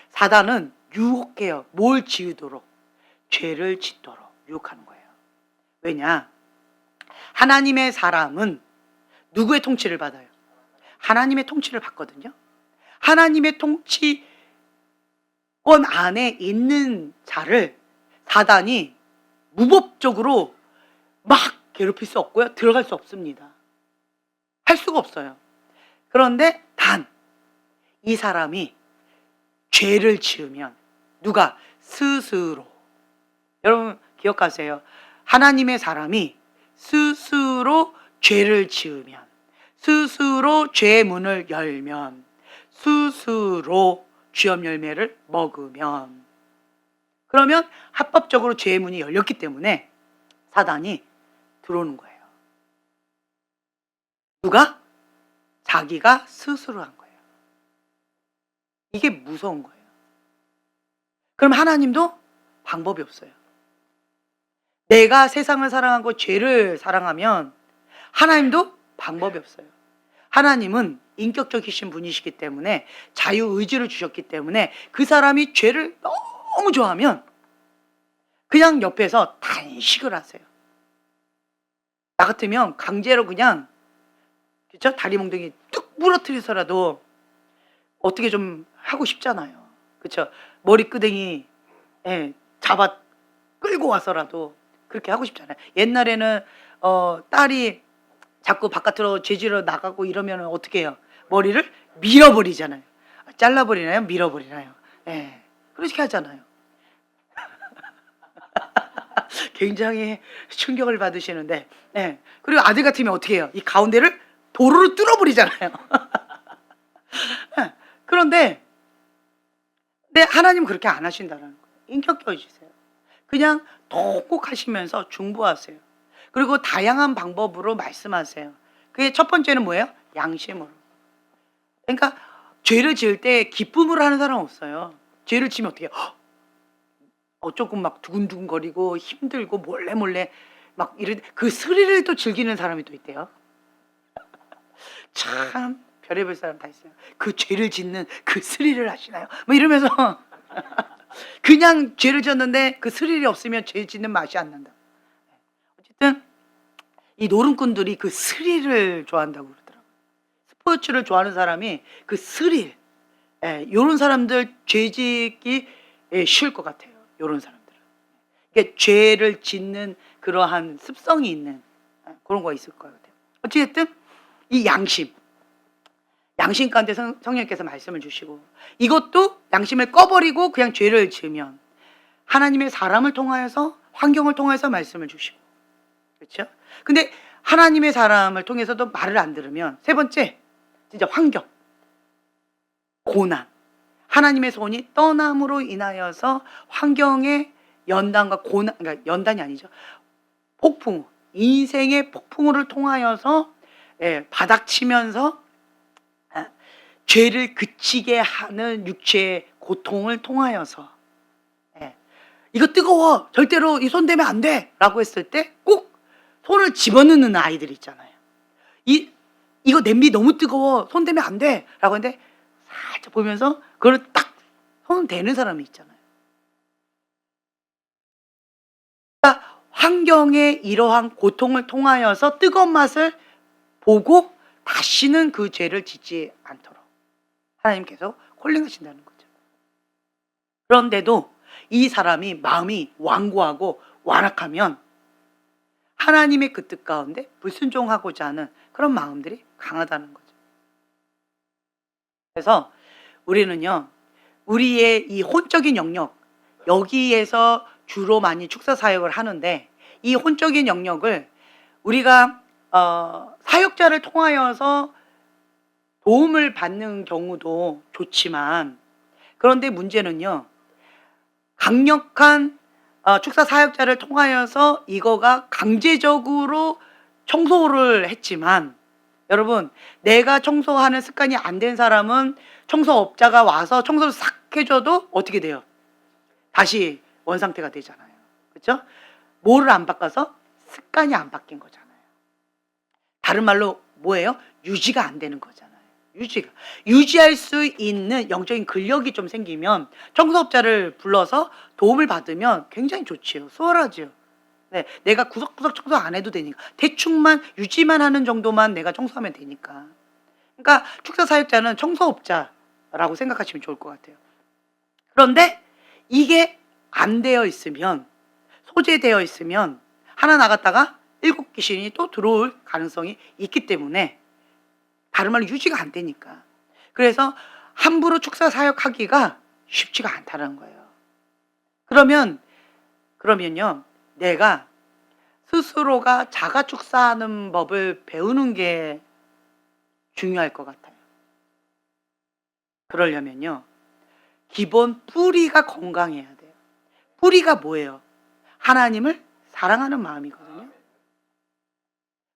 Speaker 1: 사단은 유혹해요. 뭘 지으도록? 죄를 짓도록 유혹하는 거예요. 왜냐? 하나님의 사람은 누구의 통치를 받아요? 하나님의 통치를 받거든요. 하나님의 통치권 안에 있는 자를 사단이 무법적으로 막 괴롭힐 수 없고요. 들어갈 수 없습니다. 할 수가 없어요. 그런데 단 이 사람이 죄를 지으면, 누가? 스스로. 여러분 기억하세요. 하나님의 사람이 스스로 죄를 지으면, 스스로 죄의 문을 열면, 스스로 죄업 열매를 먹으면, 그러면 합법적으로 죄의 문이 열렸기 때문에 사단이 들어오는 거예요. 누가? 자기가 스스로 한 거예요. 이게 무서운 거예요. 그럼 하나님도 방법이 없어요. 내가 세상을 사랑하고 죄를 사랑하면 하나님도 방법이 없어요. 하나님은 인격적이신 분이시기 때문에, 자유의지를 주셨기 때문에 그 사람이 죄를 너무 좋아하면 그냥 옆에서 단식을 하세요. 나 같으면 강제로 그냥, 그렇죠? 다리 몽둥이 뚝 부러뜨려서라도 어떻게 좀 하고 싶잖아요. 그렇죠? 머리끄댕이 잡아 끌고 와서라도 그렇게 하고 싶잖아요. 옛날에는 딸이 자꾸 바깥으로 죄지러 나가고 이러면 어떻게 해요? 머리를 밀어버리잖아요. 잘라버리나요? 밀어버리나요? 그렇게 하잖아요. 굉장히 충격을 받으시는데, 그리고 아들 같으면 어떻게 해요? 이 가운데를 도로로 뚫어버리잖아요. 그런데 하나님은 그렇게 안 하신다는 거예요. 인격적이세요. 그냥 독국하시면서 중보하세요. 그리고 다양한 방법으로 말씀하세요. 그게 첫 번째는 뭐예요? 양심으로. 그러니까 죄를 지을 때 기쁨으로 하는 사람은 없어요. 죄를 지면 어떻게 해요? 조금 막 두근두근거리고 힘들고 몰래 막 이런, 그 스릴을 또 즐기는 사람이 또 있대요. 참 별의별 사람 다 있어요. 그 죄를 짓는 그 스릴을 하시나요? 뭐 이러면서 그냥 죄를 지었는데 그 스릴이 없으면 죄 짓는 맛이 안 난다. 어쨌든 이 노름꾼들이 그 스릴을 좋아한다고 그러더라고요. 스포츠를 좋아하는 사람이 그 스릴, 이런 사람들 죄 짓기 쉬울 것 같아요. 이런 사람들은. 그러니까 죄를 짓는 그러한 습성이 있는 그런 거 있을 것 같아요. 어쨌든 이 양심 가운데 성령께서 말씀을 주시고, 이것도 양심을 꺼버리고 그냥 죄를 지으면 하나님의 사람을 통하여서 환경을 통해서 말씀을 주시고, 그렇죠? 근데 하나님의 사람을 통해서도 말을 안 들으면 세 번째, 진짜 환경, 고난, 하나님의 손이 떠남으로 인하여서 환경의 연단과 고난, 그러니까 연단이 아니죠. 폭풍, 인생의 폭풍우를 통하여서 바닥치면서 죄를 그치게 하는 육체의 고통을 통하여서 이거 뜨거워, 절대로 이 손 대면 안 돼 라고 했을 때 꼭 손을 집어넣는 아이들 있잖아요. 이거 냄비 너무 뜨거워, 손 대면 안 돼 라고 했는데 살짝 보면서 그걸 딱 손 대는 사람이 있잖아요. 그러니까 환경의 이러한 고통을 통하여서 뜨거운 맛을 보고 다시는 그 죄를 짓지 않도록 하나님께서 콜링하신다는 거죠. 그런데도 이 사람이 마음이 완고하고 완악하면 하나님의 그 뜻 가운데 불순종하고자 하는 그런 마음들이 강하다는 거죠. 그래서 우리는요, 우리의 이 혼적인 영역, 여기에서 주로 많이 축사 사역을 하는데, 이 혼적인 영역을 우리가 사역자를 통하여서 도움을 받는 경우도 좋지만, 그런데 문제는요, 강력한 축사 사역자를 통하여서 이거가 강제적으로 청소를 했지만, 여러분, 내가 청소하는 습관이 안 된 사람은 청소업자가 와서 청소를 싹 해줘도 어떻게 돼요? 다시 원상태가 되잖아요. 그렇죠? 뭐를 안 바꿔서? 습관이 안 바뀐 거잖아요. 다른 말로 뭐예요? 유지가 안 되는 거잖아요. 유지할 수 있는 영적인 근력이 좀 생기면 청소업자를 불러서 도움을 받으면 굉장히 좋지요. 수월하지요. 네, 내가 구석구석 청소 안 해도 되니까, 대충만 유지만 하는 정도만 내가 청소하면 되니까. 그러니까 축사 사역자는 청소업자라고 생각하시면 좋을 것 같아요. 그런데 이게 안 되어 있으면, 소재되어 있으면 하나 나갔다가 7 귀신이 또 들어올 가능성이 있기 때문에, 다른 말로 유지가 안 되니까. 그래서 함부로 축사 사역하기가 쉽지가 않다는 거예요. 그러면요, 내가 스스로가 자가 축사하는 법을 배우는 게 중요할 것 같아요. 그러려면요, 기본 뿌리가 건강해야 돼요. 뿌리가 뭐예요? 하나님을 사랑하는 마음이거든요.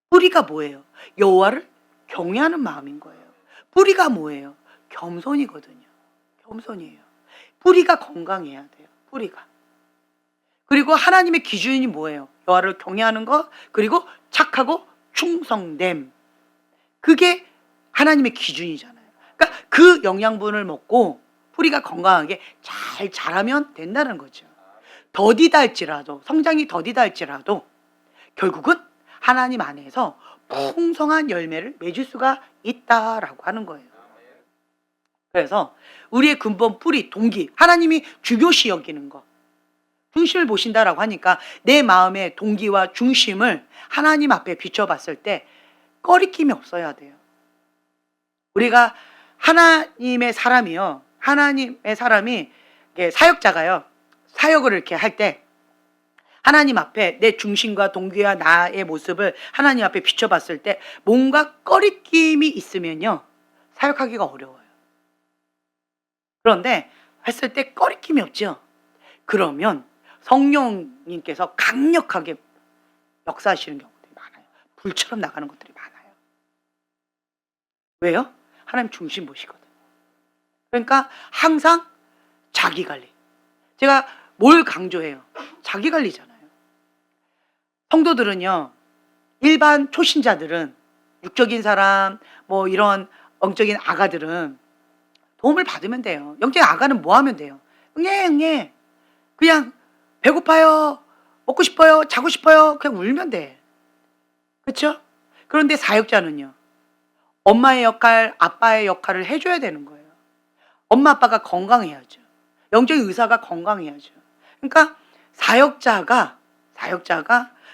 Speaker 1: 뿌리가 뭐예요? 여호와를 경외하는 마음인 거예요. 뿌리가 뭐예요? 겸손이거든요. 겸손이에요. 뿌리가 건강해야 돼요. 뿌리가. 그리고 하나님의 기준이 뭐예요? 여호와를 경외하는 것, 그리고 착하고 충성됨. 그게 하나님의 기준이잖아요. 그러니까 그 영양분을 먹고 뿌리가 건강하게 잘 자라면 된다는 거죠. 더디다 할지라도, 성장이 더디다 할지라도 결국은 하나님 안에서 풍성한 열매를 맺을 수가 있다라고 하는 거예요. 그래서 우리의 근본 뿌리, 동기, 하나님이 중요시 여기는 거, 중심을 보신다라고 하니까 내 마음의 동기와 중심을 하나님 앞에 비춰봤을 때 꺼리낌이 없어야 돼요. 우리가 하나님의 사람이요, 하나님의 사람이 사역자가요, 사역을 이렇게 할 때 하나님 앞에 내 중심과 동기와 나의 모습을 하나님 앞에 비춰봤을 때 뭔가 꺼리낌이 있으면요, 사역하기가 어려워요. 그런데 했을 때 꺼리낌이 없죠. 그러면 성령님께서 강력하게 역사하시는 경우들이 많아요. 불처럼 나가는 것들이 많아요. 왜요? 하나님 중심 보시거든요. 그러니까 항상 자기관리. 제가 뭘 강조해요? 자기관리잖아요. 성도들은요, 일반 초신자들은, 육적인 사람, 뭐 이런 영적인 아가들은 도움을 받으면 돼요. 영적인 아가는 뭐 하면 돼요? 응애 그냥 배고파요, 먹고 싶어요, 자고 싶어요, 그냥 울면 돼. 그렇죠? 그런데 사역자는요, 엄마의 역할, 아빠의 역할을 해줘야 되는 거예요. 엄마 아빠가 건강해야죠. 영적인 의사가 건강해야죠. 그러니까 사역자가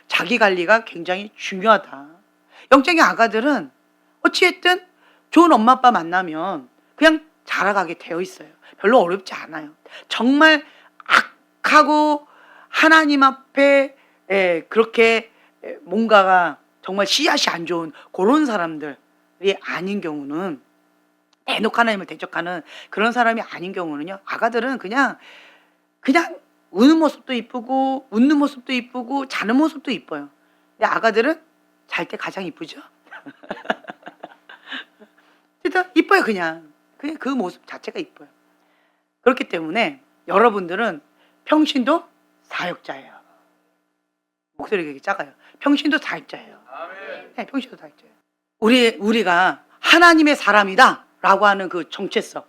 Speaker 1: 자기 관리가 굉장히 중요하다. 영적인 아가들은 어찌했든 좋은 엄마 아빠 만나면 그냥 자라가게 되어 있어요. 별로 어렵지 않아요. 정말 악하고 하나님 앞에 그렇게 뭔가가 정말 씨앗이 안 좋은 그런 사람들이 아닌 경우는, 대놓고 하나님을 대적하는 그런 사람이 아닌 경우는요, 아가들은 그냥 우는 모습도 이쁘고 웃는 모습도 이쁘고 자는 모습도 이뻐요. 근데 아가들은 잘 때 가장 이쁘죠. 진짜 이뻐요. 그냥 그 모습 자체가 이뻐요. 그렇기 때문에 여러분들은 평신도 사역자예요. 목소리가 되게 작아요. 평신도 사역자예요. 네, 평신도 사역자예요. 우리가 하나님의 사람이다 라고 하는 그 정체성,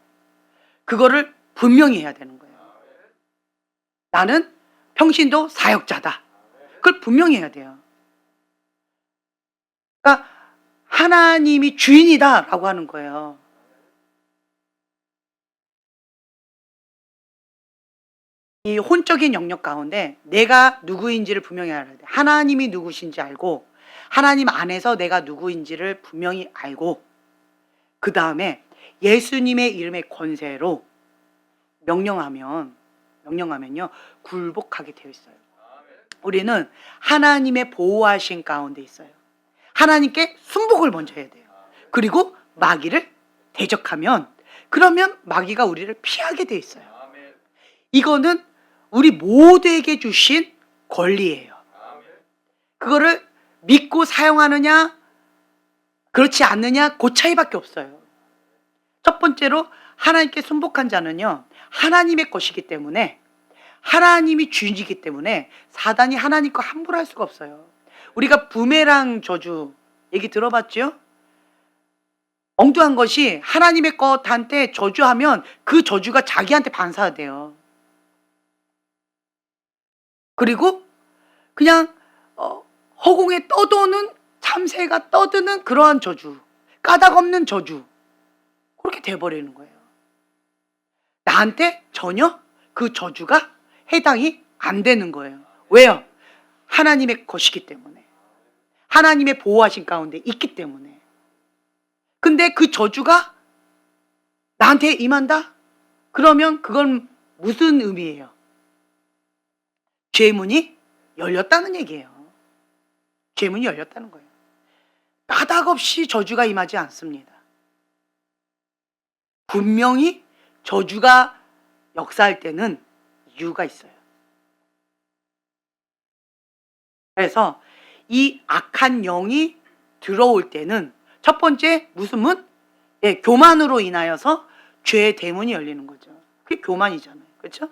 Speaker 1: 그거를 분명히 해야 되는 거예요. 나는 평신도 사역자다. 그걸 분명히 해야 돼요. 그러니까 하나님이 주인이다 라고 하는 거예요. 이 혼적인 영역 가운데 내가 누구인지를 분명히 알아야 돼. 하나님이 누구신지 알고, 하나님 안에서 내가 누구인지를 분명히 알고, 그 다음에 예수님의 이름의 권세로 명령하면요 굴복하게 되어 있어요. 우리는 하나님의 보호하신 가운데 있어요. 하나님께 순복을 먼저 해야 돼요. 그리고 마귀를 대적하면, 그러면 마귀가 우리를 피하게 되어 있어요. 이거는 우리 모두에게 주신 권리예요. 그거를 믿고 사용하느냐 그렇지 않느냐 그 차이밖에 없어요. 첫 번째로 하나님께 순복한 자는요 하나님의 것이기 때문에, 하나님이 주인이기 때문에 사단이 하나님과 함부로 할 수가 없어요. 우리가 부메랑 저주 얘기 들어봤죠? 엉뚱한 것이 하나님의 것한테 저주하면 그 저주가 자기한테 반사돼요. 그리고 그냥 허공에 떠도는, 참새가 떠드는 그러한 저주, 까닭 없는 저주, 그렇게 돼버리는 거예요. 나한테 전혀 그 저주가 해당이 안 되는 거예요. 왜요? 하나님의 것이기 때문에, 하나님의 보호하신 가운데 있기 때문에. 근데 그 저주가 나한테 임한다? 그러면 그건 무슨 의미예요? 죄의 문이 열렸다는 얘기예요. 죄의 문이 열렸다는 거예요. 까닭 없이 저주가 임하지 않습니다. 분명히 저주가 역사할 때는 이유가 있어요. 그래서 이 악한 영이 들어올 때는 첫 번째 무슨 문? 교만으로 인하여서 죄의 대문이 열리는 거죠. 그게 교만이잖아요. 그렇죠?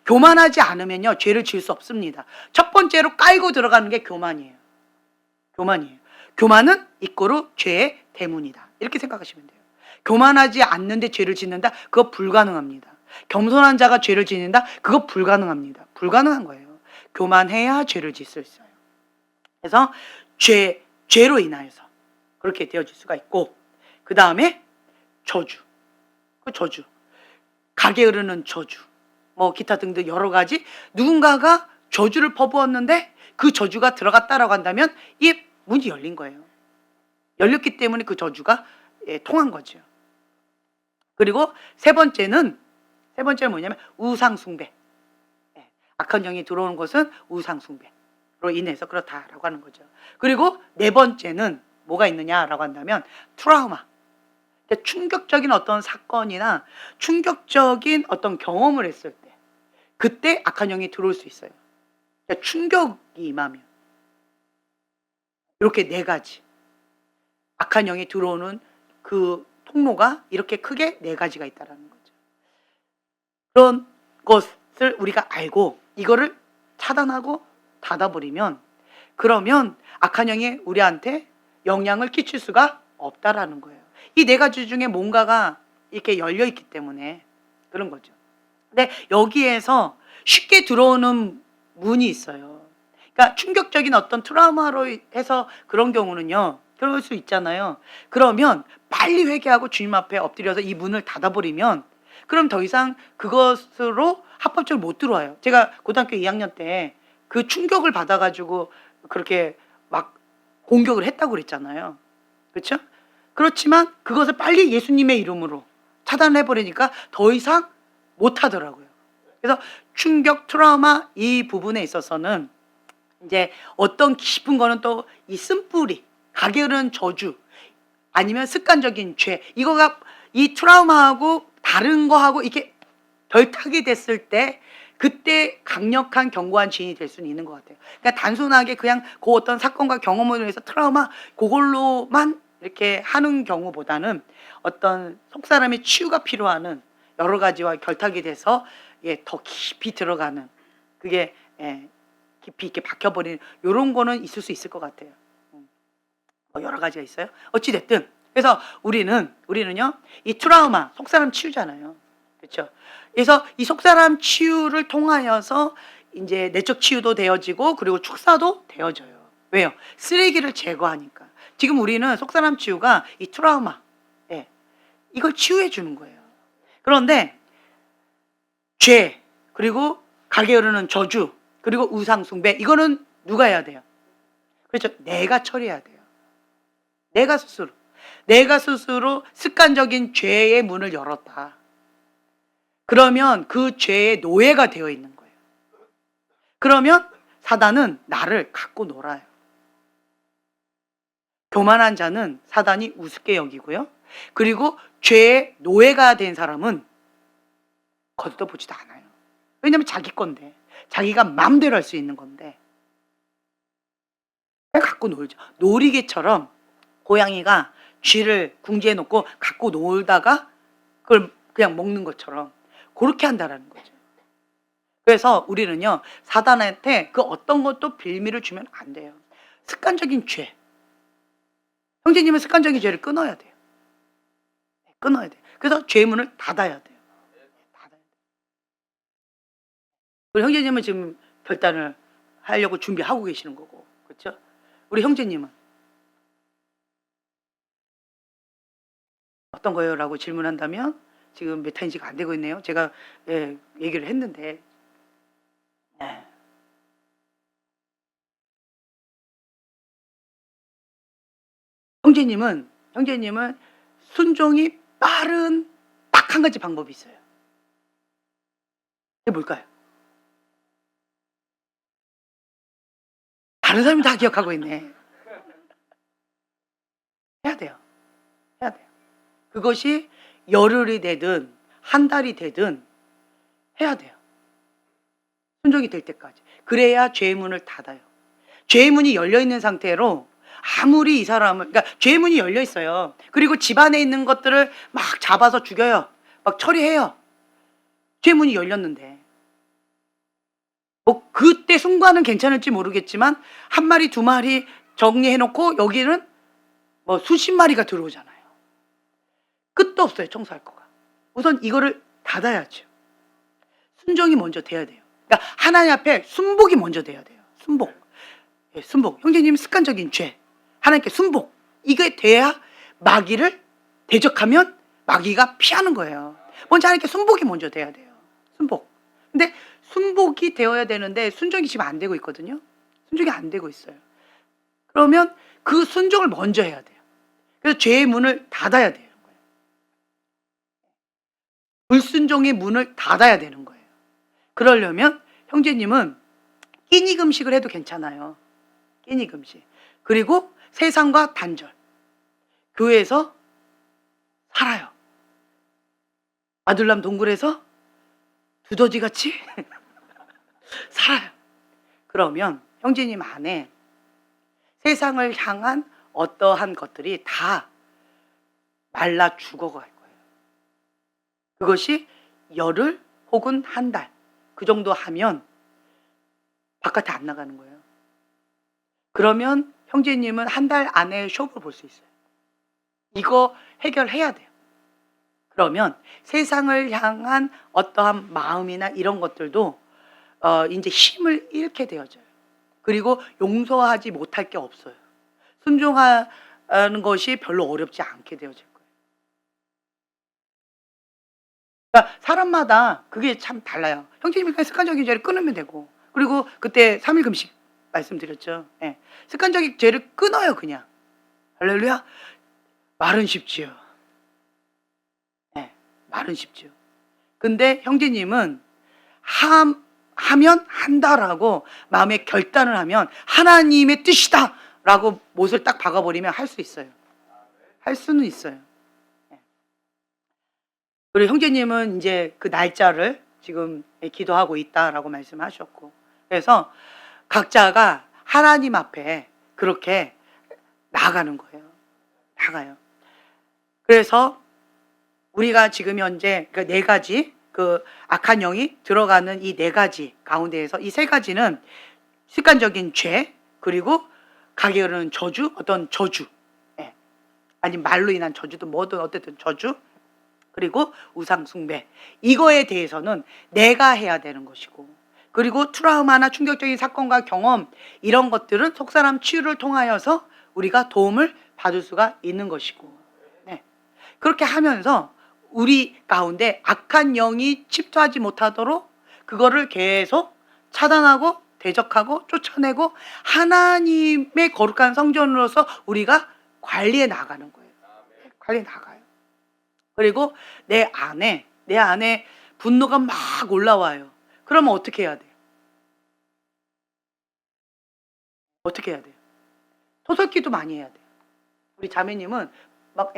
Speaker 1: 교만하지 않으면요 죄를 지을 수 없습니다. 첫 번째로 깔고 들어가는 게 교만이에요. 교만은 이꼬르 죄의 대문이다. 이렇게 생각하시면 돼요. 교만하지 않는데 죄를 짓는다? 그거 불가능합니다. 겸손한 자가 죄를 짓는다? 그거 불가능합니다. 불가능한 거예요. 교만해야 죄를 짓을 수 있어요. 그래서 죄로 인하여서 그렇게 되어질 수가 있고, 그 다음에 저주, 가게 흐르는 저주, 뭐 기타 등등 여러 가지, 누군가가 저주를 퍼부었는데 그 저주가 들어갔다라고 한다면 이 문이 열린 거예요. 열렸기 때문에 그 저주가 통한 거죠. 그리고 세 번째는 뭐냐면 우상숭배. 악한 영이 들어오는 것은 우상숭배로 인해서 그렇다라고 하는 거죠. 그리고 네 번째는 뭐가 있느냐라고 한다면 트라우마. 충격적인 어떤 사건이나 충격적인 어떤 경험을 했을 때, 그때 악한 영이 들어올 수 있어요. 그러니까 충격이 임하면. 이렇게 네 가지 악한 영이 들어오는 그 통로가 이렇게 크게 네 가지가 있다는 거죠. 그런 것을 우리가 알고 이거를 차단하고 닫아버리면, 그러면 악한 영이 우리한테 영향을 끼칠 수가 없다라는 거예요. 이 네 가지 중에 뭔가가 이렇게 열려 있기 때문에 그런 거죠. 근데 여기에서 쉽게 들어오는 문이 있어요. 그러니까 충격적인 어떤 트라우마로 해서 그런 경우는요, 그럴 수 있잖아요. 그러면 빨리 회개하고 주님 앞에 엎드려서 이 문을 닫아버리면, 그럼 더 이상 그것으로 합법적으로 못 들어와요. 제가 고등학교 2학년 때 그 충격을 받아가지고 그렇게 막 공격을 했다고 그랬잖아요. 그렇죠? 그렇지만 그것을 빨리 예수님의 이름으로 차단해버리니까 더 이상 못 하더라고요. 그래서 충격, 트라우마 이 부분에 있어서는 이제 어떤 깊은 거는 또 이 쓴뿌리, 가게 흐르는 저주, 아니면 습관적인 죄, 이거가 이 트라우마하고 다른 거하고 이렇게 결탁이 됐을 때 그때 강력한 견고한 지인이 될 수는 있는 것 같아요. 그러니까 단순하게 그냥 그 어떤 사건과 경험으로 해서 트라우마 그걸로만 이렇게 하는 경우보다는 어떤 속사람의 치유가 필요하는 여러 가지와 결탁이 돼서 예, 더 깊이 들어가는 그게 예, 깊이 이렇게 박혀버리는 요런 거는 있을 것 같아요. 뭐 여러 가지가 있어요. 어찌 됐든 그래서 우리는요 이 트라우마 속사람 치유잖아요. 그렇죠? 그래서 이 속사람 치유를 통하여서 이제 내적 치유도 되어지고 그리고 축사도 되어져요. 왜요? 쓰레기를 제거하니까. 지금 우리는 속사람 치유가 이 트라우마, 예, 이걸 치유해 주는 거예요. 그런데 죄, 그리고 가게 흐르는 저주, 그리고 우상 숭배, 이거는 누가 해야 돼요? 그렇죠? 내가 처리해야 돼요. 내가 스스로 습관적인 죄의 문을 열었다. 그러면 그 죄의 노예가 되어 있는 거예요. 그러면 사단은 나를 갖고 놀아요. 교만한 자는 사단이 우습게 여기고요. 그리고 죄의 노예가 된 사람은 거들떠보지도 않아요. 왜냐하면 자기 건데, 자기가 마음대로 할 수 있는 건데 갖고 놀죠. 놀이개처럼 고양이가 쥐를 궁지에 놓고 갖고 놀다가 그걸 그냥 먹는 것처럼 그렇게 한다라는 거죠. 그래서 우리는요 사단한테 그 어떤 것도 빌미를 주면 안 돼요. 습관적인 죄, 형제님은 습관적인 죄를 끊어야 돼요. 끊어야 돼요. 그래서 죄의 문을 닫아야 돼요. 닫아야 돼요. 우리 형제님은 지금 결단을 하려고 준비하고 계시는 거고, 그렇죠? 우리 형제님은 어떤 거예요? 라고 질문한다면 지금 몇 타인지가 안 되고 있네요. 제가 예, 얘기를 했는데 예. 형제님은 순종이 빠른 딱 한 가지 방법이 있어요. 그게 뭘까요? 다른 사람이 다 기억하고 있네. 해야 돼요. 해야 돼요. 그것이 열흘이 되든 한 달이 되든 해야 돼요. 순종이 될 때까지. 그래야 죄의 문을 닫아요. 죄의 문이 열려 있는 상태로 아무리 이 사람을, 그러니까 죄의 문이 열려 있어요. 그리고 집안에 있는 것들을 막 잡아서 죽여요. 막 처리해요. 죄의 문이 열렸는데. 뭐 그때 순간은 괜찮을지 모르겠지만 한 마리 두 마리 정리해놓고 여기는 뭐 수십 마리가 들어오잖아요. 끝도 없어요. 청소할 거가. 우선 이거를 닫아야죠. 순종이 먼저 돼야 돼요. 그러니까 하나님 앞에 순복이 먼저 돼야 돼요. 순복. 예, 순복. 형제님 습관적인 죄. 하나님께 순복. 이게 돼야 마귀를 대적하면 마귀가 피하는 거예요. 먼저 하나님께 순복이 먼저 돼야 돼요. 순복. 근데 순복이 되어야 되는데 순종이 지금 안 되고 있거든요. 순종이 안 되고 있어요. 그러면 그 순종을 먼저 해야 돼요. 그래서 죄의 문을 닫아야 되는 거예요. 불순종의 문을 닫아야 되는 거예요. 그러려면 형제님은 끼니 금식을 해도 괜찮아요. 끼니 금식. 그리고 세상과 단절. 교회에서 살아요. 아둘람 동굴에서 두더지같이 살아요. 그러면 형제님 안에 세상을 향한 어떠한 것들이 다 말라 죽어갈 거예요. 그것이 열흘 혹은 한 달, 그 정도 하면 바깥에 안 나가는 거예요. 그러면 형제님은 한 달 안에 쇼를 볼 수 있어요. 이거 해결해야 돼요. 그러면 세상을 향한 어떠한 마음이나 이런 것들도 이제 힘을 잃게 되어져요. 그리고 용서하지 못할 게 없어요. 순종하는 것이 별로 어렵지 않게 되어질 거예요. 그러니까 사람마다 그게 참 달라요. 형제님이 그냥 습관적인 죄를 끊으면 되고, 그리고 그때 3일 금식 말씀드렸죠. 예. 습관적인 죄를 끊어요, 그냥. 할렐루야. 말은 쉽지요. 예. 말은 쉽지요. 근데 형제님은 하면 한다라고 마음의 결단을 하면 하나님의 뜻이다라고 못을 딱 박아버리면 할 수 있어요. 할 수는 있어요. 우리 형제님은 이제 그 날짜를 지금 기도하고 있다라고 말씀하셨고, 그래서 각자가 하나님 앞에 그렇게 나가는 거예요. 나가요. 그래서 우리가 지금 현재 그 네 가지 그 악한 영이 들어가는 이 네 가지 가운데에서 이 세 가지는 습관적인 죄, 그리고 가게 흐르는 저주, 어떤 저주, 아니 말로 인한 저주도 뭐든 어쨌든 저주, 그리고 우상 숭배, 이거에 대해서는 내가 해야 되는 것이고, 그리고 트라우마나 충격적인 사건과 경험, 이런 것들은 속사람 치유를 통하여서 우리가 도움을 받을 수가 있는 것이고, 그렇게 하면서 우리 가운데 악한 영이 침투하지 못하도록 그거를 계속 차단하고 대적하고 쫓아내고 하나님의 거룩한 성전으로서 우리가 관리해 나가는 거예요. 관리해 나가요. 그리고 내 안에 분노가 막 올라와요. 그러면 어떻게 해야 돼요? 어떻게 해야 돼요? 토설기도 많이 해야 돼요. 우리 자매님은 막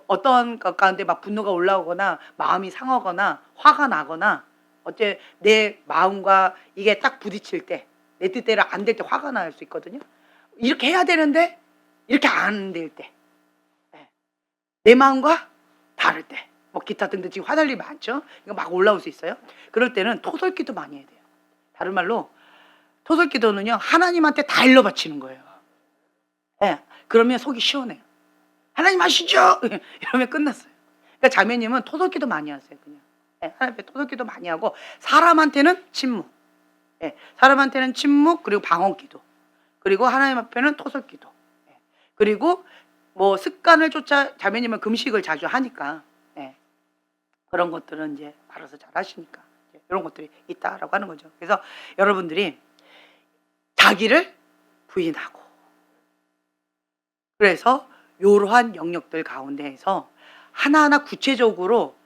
Speaker 1: 어떤 것 가운데 막 분노가 올라오거나 마음이 상하거나 화가 나거나 어째 내 마음과 이게 딱 부딪힐 때, 내 뜻대로 안 될 때 화가 날 수 있거든요. 이렇게 해야 되는데 이렇게 안 될 때, 내 마음과 다를 때, 뭐 기타 등등 지금 화날 일이 많죠. 이거 막 올라올 수 있어요. 그럴 때는 토설기도 많이 해야 돼요. 다른 말로 토설기도는요, 하나님한테 다 일러 바치는 거예요. 그러면 속이 시원해요. 하나님 아시죠? 이러면 끝났어요. 그러니까 자매님은 토설기도 많이 하세요. 그냥 하나님 앞에 토설기도 많이 하고, 사람한테는 침묵, 사람한테는 침묵, 그리고 방언기도, 그리고 하나님 앞에는 토설기도, 그리고 뭐 습관을 쫓아, 자매님은 금식을 자주 하니까 그런 것들은 이제 알아서 잘 하시니까 이런 것들이 있다라고 하는 거죠. 그래서 여러분들이 자기를 부인하고, 그래서 이러한 영역들 가운데에서 하나하나 구체적으로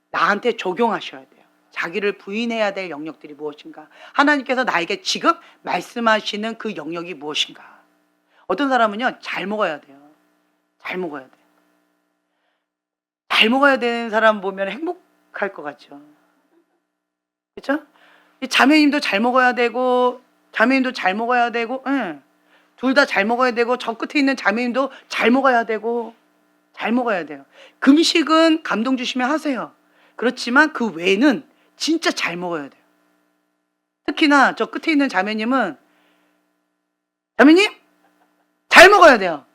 Speaker 1: 나한테 적용하셔야 돼요. 자기를 부인해야 될 영역들이 무엇인가, 하나님께서 나에게 지금 말씀하시는 그 영역이 무엇인가. 어떤 사람은요, 잘 먹어야 돼요. 잘 먹어야 돼요. 잘 먹어야 되는 사람 보면 행복할 것 같죠. 그렇죠? 자매님도 잘 먹어야 되고, 자매님도 잘 먹어야 되고, 둘 다 잘 먹어야 되고, 저 끝에 있는 자매님도 잘 먹어야 되고, 잘 먹어야 돼요. 금식은 감동 주시면 하세요. 그렇지만 그 외에는 진짜 잘 먹어야 돼요. 특히나 저 끝에 있는 자매님은, 자매님 잘 먹어야 돼요.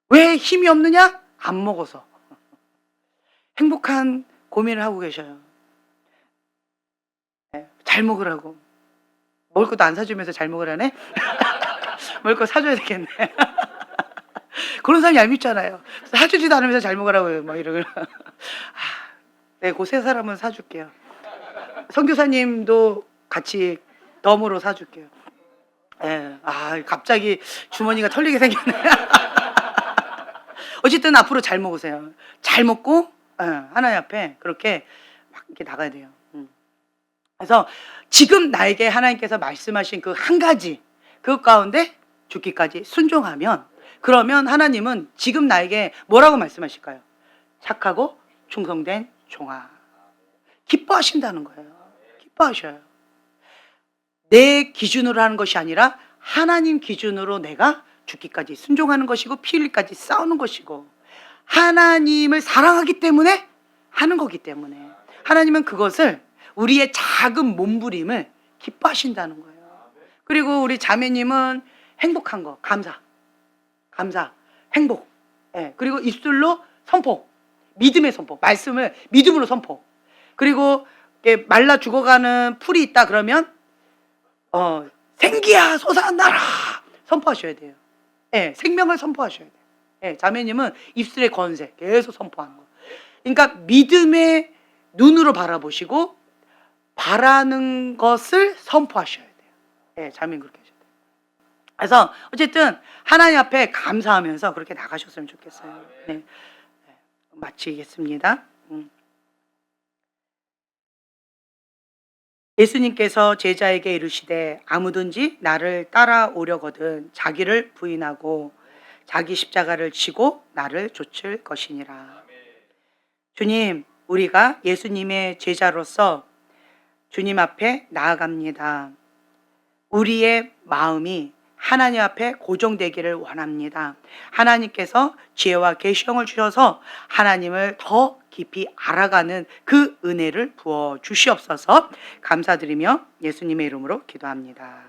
Speaker 1: 왜 힘이 없느냐? 안 먹어서. 행복한 고민을 하고 계셔요. 잘 먹으라고. 먹을 것도 안 사주면서 잘 먹으라네? 먹을 거 사줘야 되겠네. 그런 사람 얄밉잖아요. 사주지도 않으면서 잘 먹으라고요. 막 이러고. 네, 그 세 사람은 사줄게요. 선교사님도 같이 덤으로 사줄게요. 갑자기 주머니가 털리게 생겼네. 어쨌든 앞으로 잘 먹으세요. 잘 먹고 하나님 앞에 그렇게 막 이렇게 나가야 돼요. 그래서 지금 나에게 하나님께서 말씀하신 그 한 가지, 그 가운데 죽기까지 순종하면, 그러면 하나님은 지금 나에게 뭐라고 말씀하실까요? 착하고 충성된 종아. 기뻐하신다는 거예요. 기뻐하셔요. 내 기준으로 하는 것이 아니라 하나님 기준으로 내가 죽기까지 순종하는 것이고, 피 흘리기까지 싸우는 것이고, 하나님을 사랑하기 때문에 하는 거기 때문에 하나님은 그것을, 우리의 작은 몸부림을 기뻐하신다는 거예요. 그리고 우리 자매님은 행복한 거, 감사, 행복, 그리고 입술로 선포, 믿음의 선포, 말씀을 믿음으로 선포, 그리고 말라 죽어가는 풀이 있다 그러면 생기야 솟아나라 선포하셔야 돼요. 생명을 선포하셔야 돼요. 자매님은 입술의 건세 계속 선포하는 거. 그러니까 믿음의 눈으로 바라보시고 바라는 것을 선포하셔야 돼요. 자매님 그렇게 하셔야 돼요. 그래서 어쨌든 하나님 앞에 감사하면서 그렇게 나가셨으면 좋겠어요. 마치겠습니다. 예수님께서 제자에게 이르시되 아무든지 나를 따라오려거든 자기를 부인하고 자기 십자가를 지고 나를 좇을 것이니라. 주님, 우리가 예수님의 제자로서 주님 앞에 나아갑니다. 우리의 마음이 하나님 앞에 고정되기를 원합니다. 하나님께서 지혜와 계시형을 주셔서 하나님을 더 깊이 알아가는 그 은혜를 부어 주시옵소서. 감사드리며 예수님의 이름으로 기도합니다.